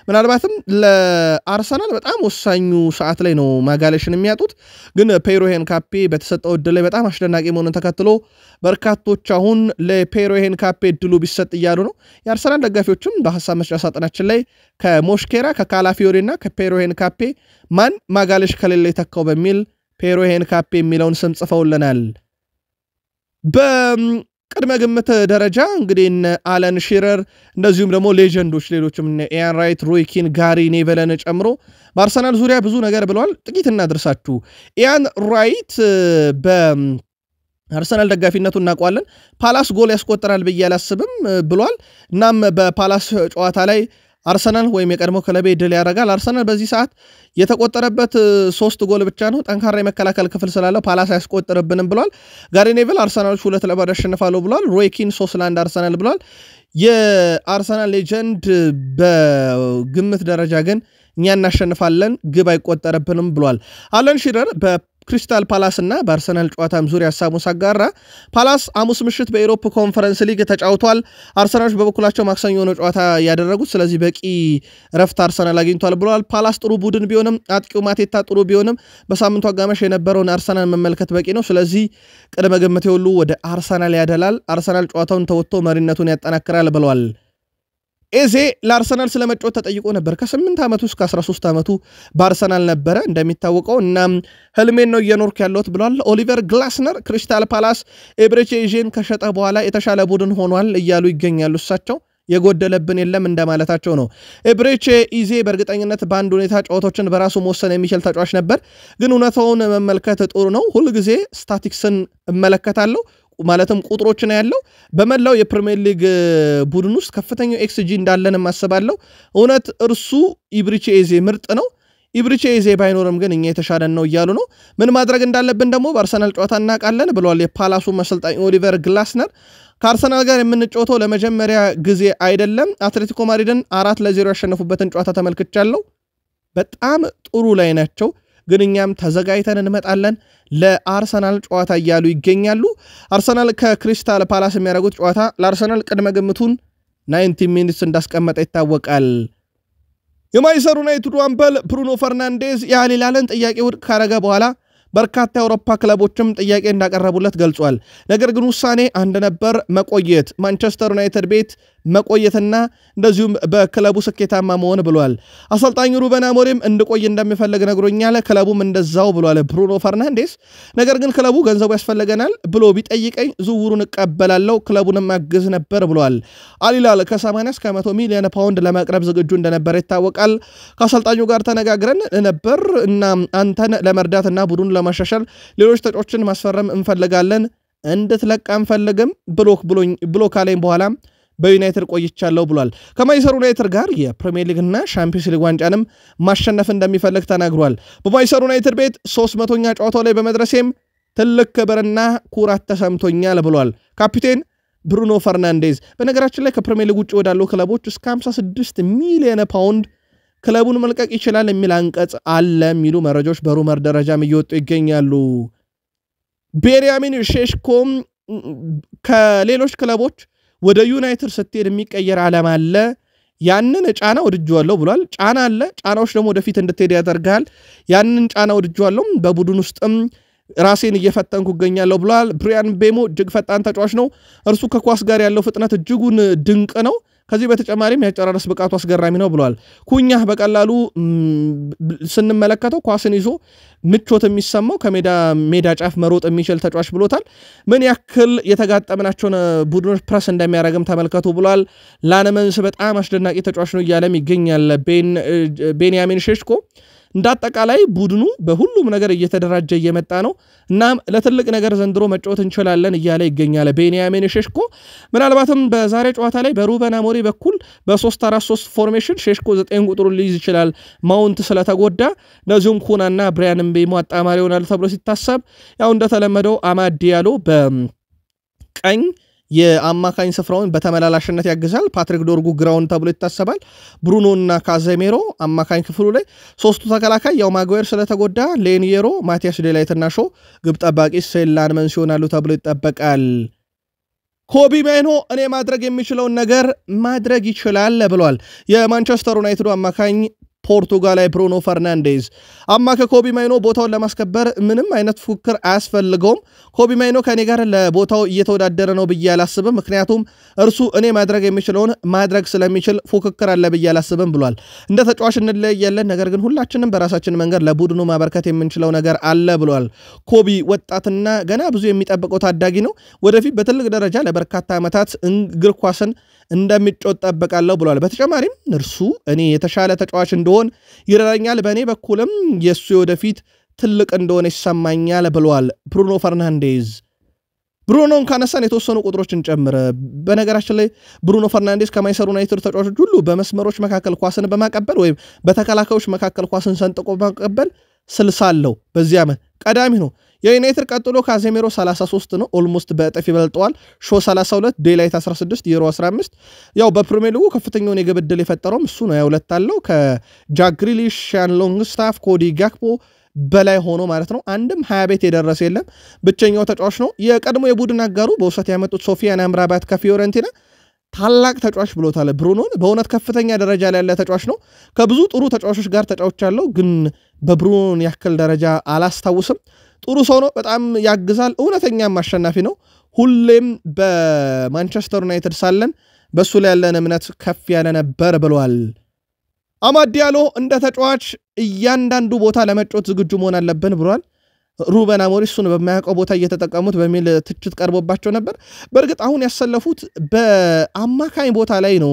ምናልባትም ለአርሰናል በጣም ወሳኙ ሰዓት ላይ ነው ማጋለሽን የሚያጡት። ግን ፔሮ ሄንካፔ በተሰጠው ዕድል ላይ በጣም አስደናቂ መሆኑን ተከትሎ በርካቶች አሁን ለፔሮ ሄንካፔ ዕድሉ ቢሰጥ እያሉ ነው። የአርሰናል ደጋፊዎችም በሐሳብ መስጫ ሳጥናችን ላይ ከሞስኬራ ከካላፊዮሪ እና ከፔሮ ሄንካፔ ማን ማጋለሽ ከሌለ የተካው በሚል ፔሮ ሄንካፔ የሚለውን ስም ጽፈውልናል። በቅድመ ግምት ደረጃ እንግዲህ አለን ሺረር እንደዚሁም ደግሞ ሌጀንዶች ሌሎችም ኢያን ራይት፣ ሮይ ኪን፣ ጋሪ ኔቨልን ጨምሮ በአርሰናል ዙሪያ ብዙ ነገር ብለዋል። ጥቂት እናድርሳችሁ። ኢያን ራይት አርሰናል ደጋፊነቱ እናውቀዋለን። ፓላስ ጎል ያስቆጥራል ብዬ አላስብም ብሏል። እናም በፓላስ ጨዋታ ላይ አርሰናል ወይም የቀድሞ ክለቤ ድል ያደርጋል። አርሰናል በዚህ ሰዓት የተቆጠረበት 3 ጎል ብቻ ነው። ጠንካራ የመከላከል ክፍል ስላለው ፓላስ አያስቆጥርብንም ብሏል። ጋሪ ኔቭል አርሰናሎች 2-0 ያሸንፋሉ ብሏል። ሮይ ኪን 3-1 አርሰናል ብሏል። የአርሰናል ሌጀንድ በግምት ደረጃ ግን እኛ እናሸንፋለን፣ ግብ አይቆጠርብንም ብሏል። አለን ሺረር በክሪስታል ፓላስ እና በአርሰናል ጨዋታም ዙሪያ ሀሳቡን ሳጋራ ፓላስ ሐሙስ ምሽት በኢሮፕ ኮንፈረንስ ሊግ ተጫውቷል። አርሰናሎች በበኩላቸው ማክሰኞ ነው ጨዋታ ያደረጉት። ስለዚህ በቂ ረፍት አርሰናል አግኝቷል ብለዋል። ፓላስ ጥሩ ቡድን ቢሆንም አጥቂው ማቴታ ጥሩ ቢሆንም በሳምንቱ አጋማሽ የነበረውን አርሰናል መመልከት በቂ ነው። ስለዚህ ቅድመ ግምቴ ሁሉ ወደ አርሰናል ያደላል። አርሰናል ጨዋታውን ተወጥቶ መሪነቱን ያጠናክራል ብለዋል። ኤዜ ለአርሰናል ስለመጫወት ተጠይቆ ነበር ከ8 ዓመቱ እስከ 13 ዓመቱ በአርሰናል ነበር እንደሚታወቀው እና ህልሜን ነው እየኖርኩ ያለሁት ብሏል ኦሊቨር ግላስነር ክሪስታል ፓላስ ኤብሬቺ ኤዜን ከሸጠ በኋላ የተሻለ ቡድን ሆኗል እያሉ ይገኛሉ እሳቸው የጎደለብን የለም እንደማለታቸው ነው ኤብሬቺ ኤዜ በእርግጠኝነት በአንድ ሁኔታ ጨዋታዎችን በራሱ መወሰን የሚችል ተጫዋች ነበር ግን እውነታውን መመልከት ጥሩ ነው ሁሉ ጊዜ ስታቲክስን እመለከታለሁ ማለትም ቁጥሮች ነው ያለው በመላው የፕሪሚየር ሊግ ቡድን ውስጥ ከፍተኛው ኤክስጂ እንዳለን ማሰባለው እውነት እርሱ ኤብሬቺ ኤዜ ምርጥ ነው ኤብሬቺ ኤዜ ባይኖርም ግን እኛ የተሻለን ነው ይያሉ ነው ምን ማድረግ እንዳለብን ደግሞ በአርሰናል ጨዋታ እናቃለን ብለዋል የፓላሱ መሰልጣኝ ኦሊቨር ግላስነር ከአርሰናል ጋር የምንጫወተው ለመጀመሪያ ጊዜ አይደለም አትሌቲኮ ማድሪድን 4-0 ያሸነፉበትን ጨዋታ ተመልክቻለሁ በጣም ጥሩ ላይ ናቸው ግን እኛም ተዘጋይተን እንመጣለን ለአርሰናል ጨዋታ እያሉ ይገኛሉ አርሰናል ከክሪስታል ፓላስ የሚያደርጉት ጨዋታ ለአርሰናል ቅድመ ግምቱን 90 ሚኒትስ እንዳስቀመጠ ይታወቃል የማንቸስተር ዩናይትድ አምበል ብሩኖ ፈርናንዴዝ የአሊላልን ጥያቄ ውድቅ ካረገ በኋላ በርካታ የአውሮፓ ክለቦችም ጥያቄ እንዳቀረቡለት ገልጿል ነገር ግን ውሳኔ አንድ ነበር መቆየት ማንቸስተር ዩናይትድ ቤት መቆየትና እንደዚሁም በክለቡ ስኬታማ መሆን ብሏል አሰልጣኙ ሩበን አሞሪም እንድቆይ እንደሚፈልግ ነግሮኛል ክለቡም እንደዛው ብሏል ብሩኖ ፈርናንዴዝ ነገር ግን ክለቡ ገንዘቡ ያስፈልገናል ብሎ ቢጠይቀኝ ዝውውሩን እቀበላለሁ ክለቡንም ማግዝ ነበር ብሏል አሊላል ከ80 እስከ 100 ሚሊዮን ፓውንድ ለማቅረብ ዝግጁ እንደነበር ይታወቃል ከአሰልጣኙ ጋር ተነጋግረን ነበር እና አንተን ለመርዳትና ቡድኑን ለማሻሻል ሌሎች ተጫዋቾችን ማስፈረም እንፈልጋለን እንድትለቅ አንፈልግም ብሎክ አለኝ በኋላ በዩናይትድ ቆይቻለሁ ብሏል ከማንቸስተር ዩናይትድ ጋር የፕሪሚየር ሊግ እና ሻምፒዮንስ ሊግ ዋንጫንም ማሸነፍ እንደሚፈልግ ተናግሯል በማንቸስተር ዩናይትድ ቤት 300ኛ ጨዋታው ላይ በመድረሴም ትልቅ ክብርና ኩራት ተሰምቶኛል ብሏል ካፒቴን ብሩኖ ፈርናንዴዝ በነገራችን ላይ ከፕሪሚየር ሊግ ውጭ ወዳለው ክለቦች እስከ 56 ሚሊዮን ፓውንድ ክለቡን መልቀቅ ይችላል የሚል አንቀጽ አለ የሚሉ መረጃዎች በሩመር ደረጃም እየወጡ ይገኛሉ ቤንያሚን ሼሽኮም ከሌሎች ክለቦች ወደ ዩናይትድ ስትሄድ የሚቀየር ዓለም አለ ያንን ጫና ወድጇለሁ ብሏል ጫና አለ ጫናዎች ደግሞ ወደፊት እንድትሄድ ያደርጋል ያንን ጫና ወድጇለሁ በቡድን ውስጥም ራሴን እየፈተንኩ ገኛለሁ ብሏል ብሪያን ቤሞ እጅግ ፈጣን ተጫዋች ነው እርሱ ከኳስ ጋር ያለው ፍጥነት እጅጉን ድንቅ ነው ከዚህ በተጨማሪም ያጨራረስ ብቃቱ አስገራሚ ነው ብሏል ኩኛ በቀላሉ ስንመለከተው ኳስን ይዞ ምቾት የሚሰማው ከሜዳ ጫፍ መሮጥ የሚችል ተጫዋች ብሎታል ምን ያክል የተጋጠመናቸውን ቡድኖች ፕረስ እንደሚያደርግም ተመልከቱ ብሏል ላነመንስ በጣም አስደናቂ ተጫዋች ነው እያለም ይገኛል ቤንያሚን ሼሽኮ እንዳጠቃላይ ቡድኑ በሁሉም ነገር እየተደራጀ እየመጣ ነው እና ለትልቅ ነገር ዘንድሮ መጫወት እንችላለን እያለ ይገኛል ቤንያሚን ሼሽኮ ምናልባትም በዛሬ ጨዋታ ላይ በሩበን አሞሪ በኩል በ3-4-3 ፎርሜሽን ሼሽኮ 9 ቁጥሩ ሊይዝ ይችላል ማውንት ስለተጎዳ ነዚሁም ኩናና ብራያን ምቤሞ አጣማሪ ይሆናል ተብሎ ሲታሰብ ያው እንደተለመደው አማድ ዲያሎ በቀኝ የአማካኝ ስፍራውን በተመላላሽነት ያግዛል ፓትሪክ ዶርጉ ግራውን ተብሎ ይታሰባል ብሩኖና ካዜሜሮ አማካኝ ክፍሉ ላይ ሶስቱ ተከላካይ ያው ማጓየር ስለተጎዳ ሌኒየሮ ማቲያስ ዴላይትና ሾ ግብ ጠባቂ ሴላን መንሲዮናሉ ተብሎ ይጠበቃል ኮቢ ማይኖ እኔ ማድረግ የሚችለውን ነገር ማድረግ ይችላል ብሏል የማንቸስተር ዩናይትድ አማካኝ ፖርቱጋላዊ ብሩኖ ፈርናንዴዝ ኮቢ ማይኖ ቦታውን ለማስከበር ምንም አይነት ፉክክር አያስፈልገውም ኮቢ ማይኖ ከኔ ጋር ለቦታው እየተወዳደረ ነው ብዬ አላስብም ምክንያቱም እርሱ እኔ ማድረግ የሚችለውን ማድረግ ስለሚችል ፉክክር አለ ብዬ አላስብም ብሏል እንደ ተጫዋች እንለያያለን ነገር ግን ሁላችንም በራሳችን መንገድ ለቡድኑ ማበርከት የምንችለው ነገር አለ ብሏል ኮቢ ወጣትና ገና ብዙ የሚጠብቀው ታዳጊ ነው ወደፊት በትልቅ ደረጃ ለበርካታ ዓመታት እግር ኳስን እንደሚጫወት ጠብቃለሁ ብሏል በተጨማሪም እርሱ እኔ የተሻለ ተጫዋች እንደሆን ይረዳኛል በእኔ በኩልም የሱ ወደፊት ትልቅ እንደሆነ ይሰማኛል ብሏል ብሩኖ ፈርናንዴዝ ብሩኖን ካነሳን የተወሰኑ ቁጥሮችን ጨምረ በነገራችን ላይ ብሩኖ ፈርናንዴዝ ከማንቸስተር ዩናይትድ ተጫዋቾች ሁሉ በመስመሮች መካከል ኳስን በማቀበል ወይም በተከላካዮች መካከል ኳስን ሰንጥቆ በማቀበል 60 አለው በዚህ ዓመት ቀዳሚ ነው የዩናይትድ ቀጥሎ ካዜሜሮ 33 ነው ኦልሞስት በእጥፍ ይበልጠዋል ሾ 32 ዴላይት 16 ዩሮ 15 ያው በፕሪሚየር ሊጉ ከፍተኛውን የግብ ዕድል የፈጠረው እሱ ነው ያውለት አለው ከጃክ ግሪሊሽ ሻን ሎንግስታፍ ኮዲ ጋክፖ በላይ ሆኖ ማለት ነው አንድም 20 ቤት የደረሰ የለም ብቸኛው ተጫዋች ነው የቀድሞ የቡድን አጋሩ በውሰት ያመጡት ሶፊያን አምራባት ከፊዮረንቲና ታላቅ ተጫዋች ብሎታል ብሩኖን በእውነት ከፍተኛ ደረጃ ላይ ያለ ተጫዋች ነው ከብዙ ጥሩ ተጫዋቾች ጋር ተጫውቻለሁ ግን በብሩኖን ያክል ደረጃ አላስታውስም ጥሩ ሰው ነው በጣም ያግዛል እውነተኛም አሸናፊ ነው ሁሌም በማንቸስተር ዩናይትድ ሳለን በሱ ላይ ያለን እምነት ከፍ ያለ ነበር ብሏል። አማድ ዲያሎ እንደ ተጫዋች እያንዳንዱ ቦታ ለመጫወት ዝግጁ መሆን አለብን ብሏል። ሩበን አሞሪም እሱን በማያውቀው ቦታ እየተጠቀሙት በሚል ትችት ቀርቦባቸው ነበር። በእርግጥ አሁን ያሰለፉት በአማካኝ ቦታ ላይ ነው።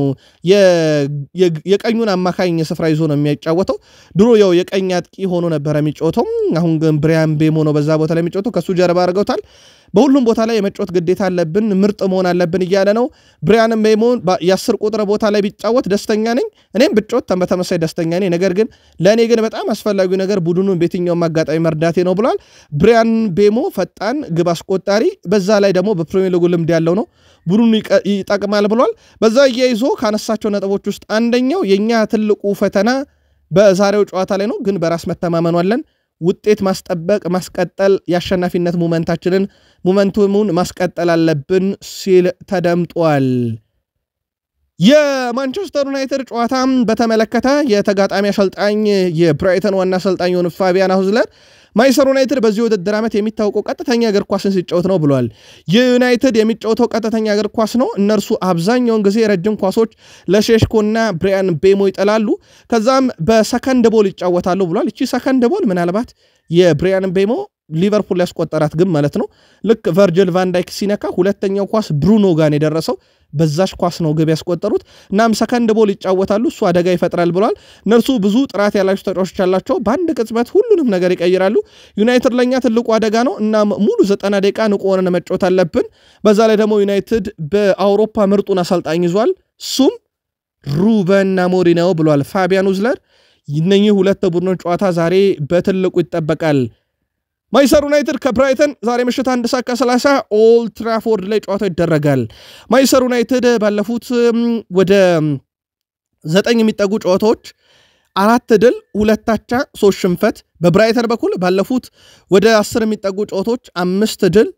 የቀኙን አማካኝ ስፍራ ይዞ ነው የሚጫወተው። ድሮ ያው የቀኝ አጥቂ ሆኖ ነበር የሚጫወተው። አሁን ግን ብሪያን ቤሞ ነው በዛ ቦታ ላይ የሚጫወተው። ከሱ ጀርባ አድርገውታል። በሁሉም ቦታ ላይ የመጫወት ግዴታ አለብን፣ ምርጥ መሆን አለብን እያለ ነው። ብሪያን ቤሞ የ10 ቁጥር ቦታ ላይ ቢጫወት ደስተኛ ነኝ፣ እኔም ብጫወት በተመሳሳይ ደስተኛ ነኝ። ነገር ግን ለእኔ ግን በጣም አስፈላጊው ነገር ቡድኑን በየትኛውም አጋጣሚ መርዳቴ ነው ብሏል። ብሪያን ቤሞ ፈጣን ግብ አስቆጣሪ፣ በዛ ላይ ደግሞ በፕሪሚየር ሊጉ ልምድ ያለው ነው፣ ቡድኑ ይጠቅማል ብሏል። በዛ እያይዞ ካነሳቸው ነጥቦች ውስጥ አንደኛው የኛ ትልቁ ፈተና በዛሬው ጨዋታ ላይ ነው፣ ግን በራስ መተማመን አለን፣ ውጤት ማስጠበቅ ማስቀጠል፣ የአሸናፊነት ሞመንቱሙን ማስቀጠል አለብን ሲል ተደምጧል። የማንቸስተር ዩናይትድ ጨዋታም በተመለከተ የተጋጣሚ አሰልጣኝ የብራይተን ዋና አሰልጣኝ የሆኑት ፋቢያን ሆዝለር ማንቸስተር ዩናይትድ በዚህ ውድድር ዓመት የሚታወቀው ቀጥተኛ እግር ኳስን ሲጫወት ነው ብሏል። የዩናይትድ የሚጫወተው ቀጥተኛ እግር ኳስ ነው። እነርሱ አብዛኛውን ጊዜ ረጅም ኳሶች ለሼሽኮና ብሪያን ቤሞ ይጠላሉ፣ ከዛም በሰከንድ ቦል ይጫወታሉ ብሏል። እቺ ሰከንድ ቦል ምናልባት የብሪያን ቤሞ ሊቨርፑል ያስቆጠራት ግን ማለት ነው። ልክ ቨርጅል ቫን ዳይክ ሲነካ ሁለተኛው ኳስ ብሩኖ ጋር የደረሰው በዛሽ ኳስ ነው ግብ ያስቆጠሩት። እናም ሰከንድ ቦል ይጫወታሉ፣ እሱ አደጋ ይፈጥራል ብሏል። እነርሱ ብዙ ጥራት ያላቸው ተጫዋቾች ያላቸው በአንድ ቅጽበት ሁሉንም ነገር ይቀይራሉ። ዩናይትድ ለኛ ትልቁ አደጋ ነው እና ሙሉ 90 ደቂቃ ንቁ ሆነን መጫወት አለብን። በዛ ላይ ደግሞ ዩናይትድ በአውሮፓ ምርጡን አሰልጣኝ ይዟል፣ እሱም ሩበን አሞሪም ነው ብሏል ፋቢያን ሆዝለር። እነኚህ ሁለት ቡድኖች ጨዋታ ዛሬ በትልቁ ይጠበቃል። ማንቸስተር ዩናይትድ ከብራይተን ዛሬ ምሽት 1:30 ኦልድ ትራፎርድ ላይ ጨዋታው ይደረጋል። ማንቸስተር ዩናይትድ ባለፉት ወደ 9 የሚጠጉ ጨዋታዎች 4 ድል 2 አቻ 3 ሽንፈት፣ በብራይተን በኩል ባለፉት ወደ 10 የሚጠጉ ጨዋታዎች 5 ድል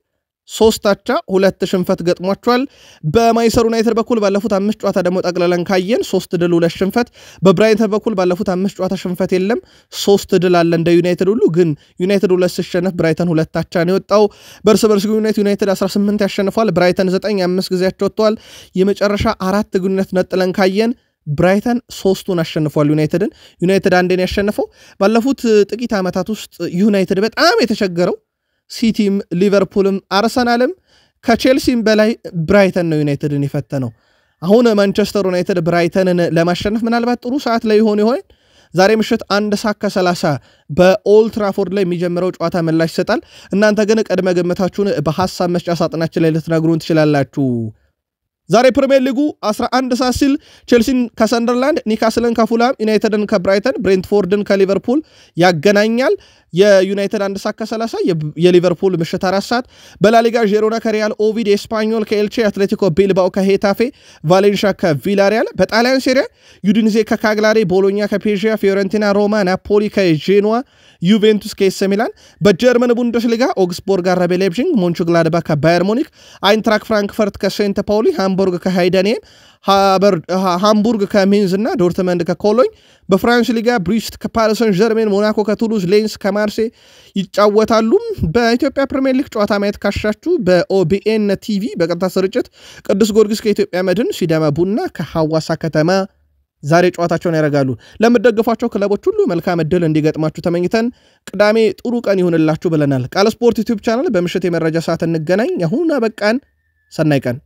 3 አቻ 2 ሽንፈት ገጥሟቸዋል። በማንቸስተር ዩናይትድ በኩል ባለፉት 5 ጨዋታ ደግሞ ጠቅለለን ካየን 3 ድል 2 ሽንፈት፣ በብራይተን በኩል ባለፉት 5 ጨዋታ ሽንፈት የለም፣ 3 ድል አለ እንደ ዩናይትድ ሁሉ። ግን ዩናይትድ 2 ሲሸነፍ ብራይተን 2 አቻ ነው የወጣው። በእርስ በርስ ግንኙነት ዩናይትድ 18 ያሸንፏል፣ ብራይተን 9 5 ጊዜያቸው ወጥተዋል። የመጨረሻ 4 ግንኙነት ነጥለን ካየን ብራይተን 3ቱን አሸንፏል ዩናይትድን። ዩናይትድ አንዴን ያሸነፈው። ባለፉት ጥቂት ዓመታት ውስጥ ዩናይትድ በጣም የተቸገረው ሲቲም ሊቨርፑልም አርሰናልም ከቼልሲም በላይ ብራይተን ነው ዩናይትድን የፈተነው። አሁን ማንቸስተር ዩናይትድ ብራይተንን ለማሸነፍ ምናልባት ጥሩ ሰዓት ላይ ይሆን ይሆን? ዛሬ ምሽት 1:30 በኦልድ ትራፎርድ ላይ የሚጀምረው ጨዋታ ምላሽ ይሰጣል። እናንተ ግን ቅድመ ግምታችሁን በሐሳብ መስጫ ሳጥናችን ላይ ልትነግሩን ትችላላችሁ። ዛሬ ፕሪሚየር ሊጉ 11 ሰዓት ሲል ቼልሲን ከሰንደርላንድ፣ ኒካስልን ከፉላም፣ ዩናይትድን ከብራይተን፣ ብሬንትፎርድን ከሊቨርፑል ያገናኛል። የዩናይትድ 1:30 የሊቨርፑል ምሽት 4 ሰዓት። በላሊጋ ጄሮና ከሪያል ኦቪድ፣ ኤስፓኞል ከኤልቼ፣ አትሌቲኮ ቢልባኦ ከሄታፌ፣ ቫሌንሺያ ከቪላሪያል። በጣሊያን ሴሪያ ዩዲንዜ ከካግላሪ፣ ቦሎኛ ከፔዥያ፣ ፊዮረንቲና ሮማ፣ ናፖሊ ከጄኖዋ፣ ዩቬንቱስ ከኤስ ሚላን። በጀርመን ቡንደስሊጋ ኦግስቦርግ አረቤ ሌፕዚግ፣ ሞንቹግላድባ ከባየር ሙኒክ፣ አይንትራክ ፍራንክፈርት ከሴንት ፓውሊ፣ ሃምቡርግ ከሃይደንሄም፣ ሃምቡርግ ከሜንዝ እና ዶርትመንድ ከኮሎኝ። በፍራንስ ሊጋ ብሪስት ከፓሪሰን ጀርሜን፣ ሞናኮ ከቱሉዝ፣ ሌንስ ከማርሴ ይጫወታሉ። በኢትዮጵያ ፕሪሚየር ሊግ ጨዋታ ማየት ካሻችሁ በኦቢኤን ቲቪ በቀጥታ ስርጭት ቅዱስ ጊዮርጊስ ከኢትዮጵያ መድን፣ ሲዳማ ቡና ከሐዋሳ ከተማ ዛሬ ጨዋታቸውን ያደርጋሉ። ለምትደግፏቸው ክለቦች ሁሉ መልካም ዕድል እንዲገጥማችሁ ተመኝተን ቅዳሜ ጥሩ ቀን ይሁንላችሁ ብለናል። ቃል ስፖርት ዩቲዩብ ቻናል በምሽት የመረጃ ሰዓት እንገናኝ። አሁን አበቃን። ሰናይ ቀን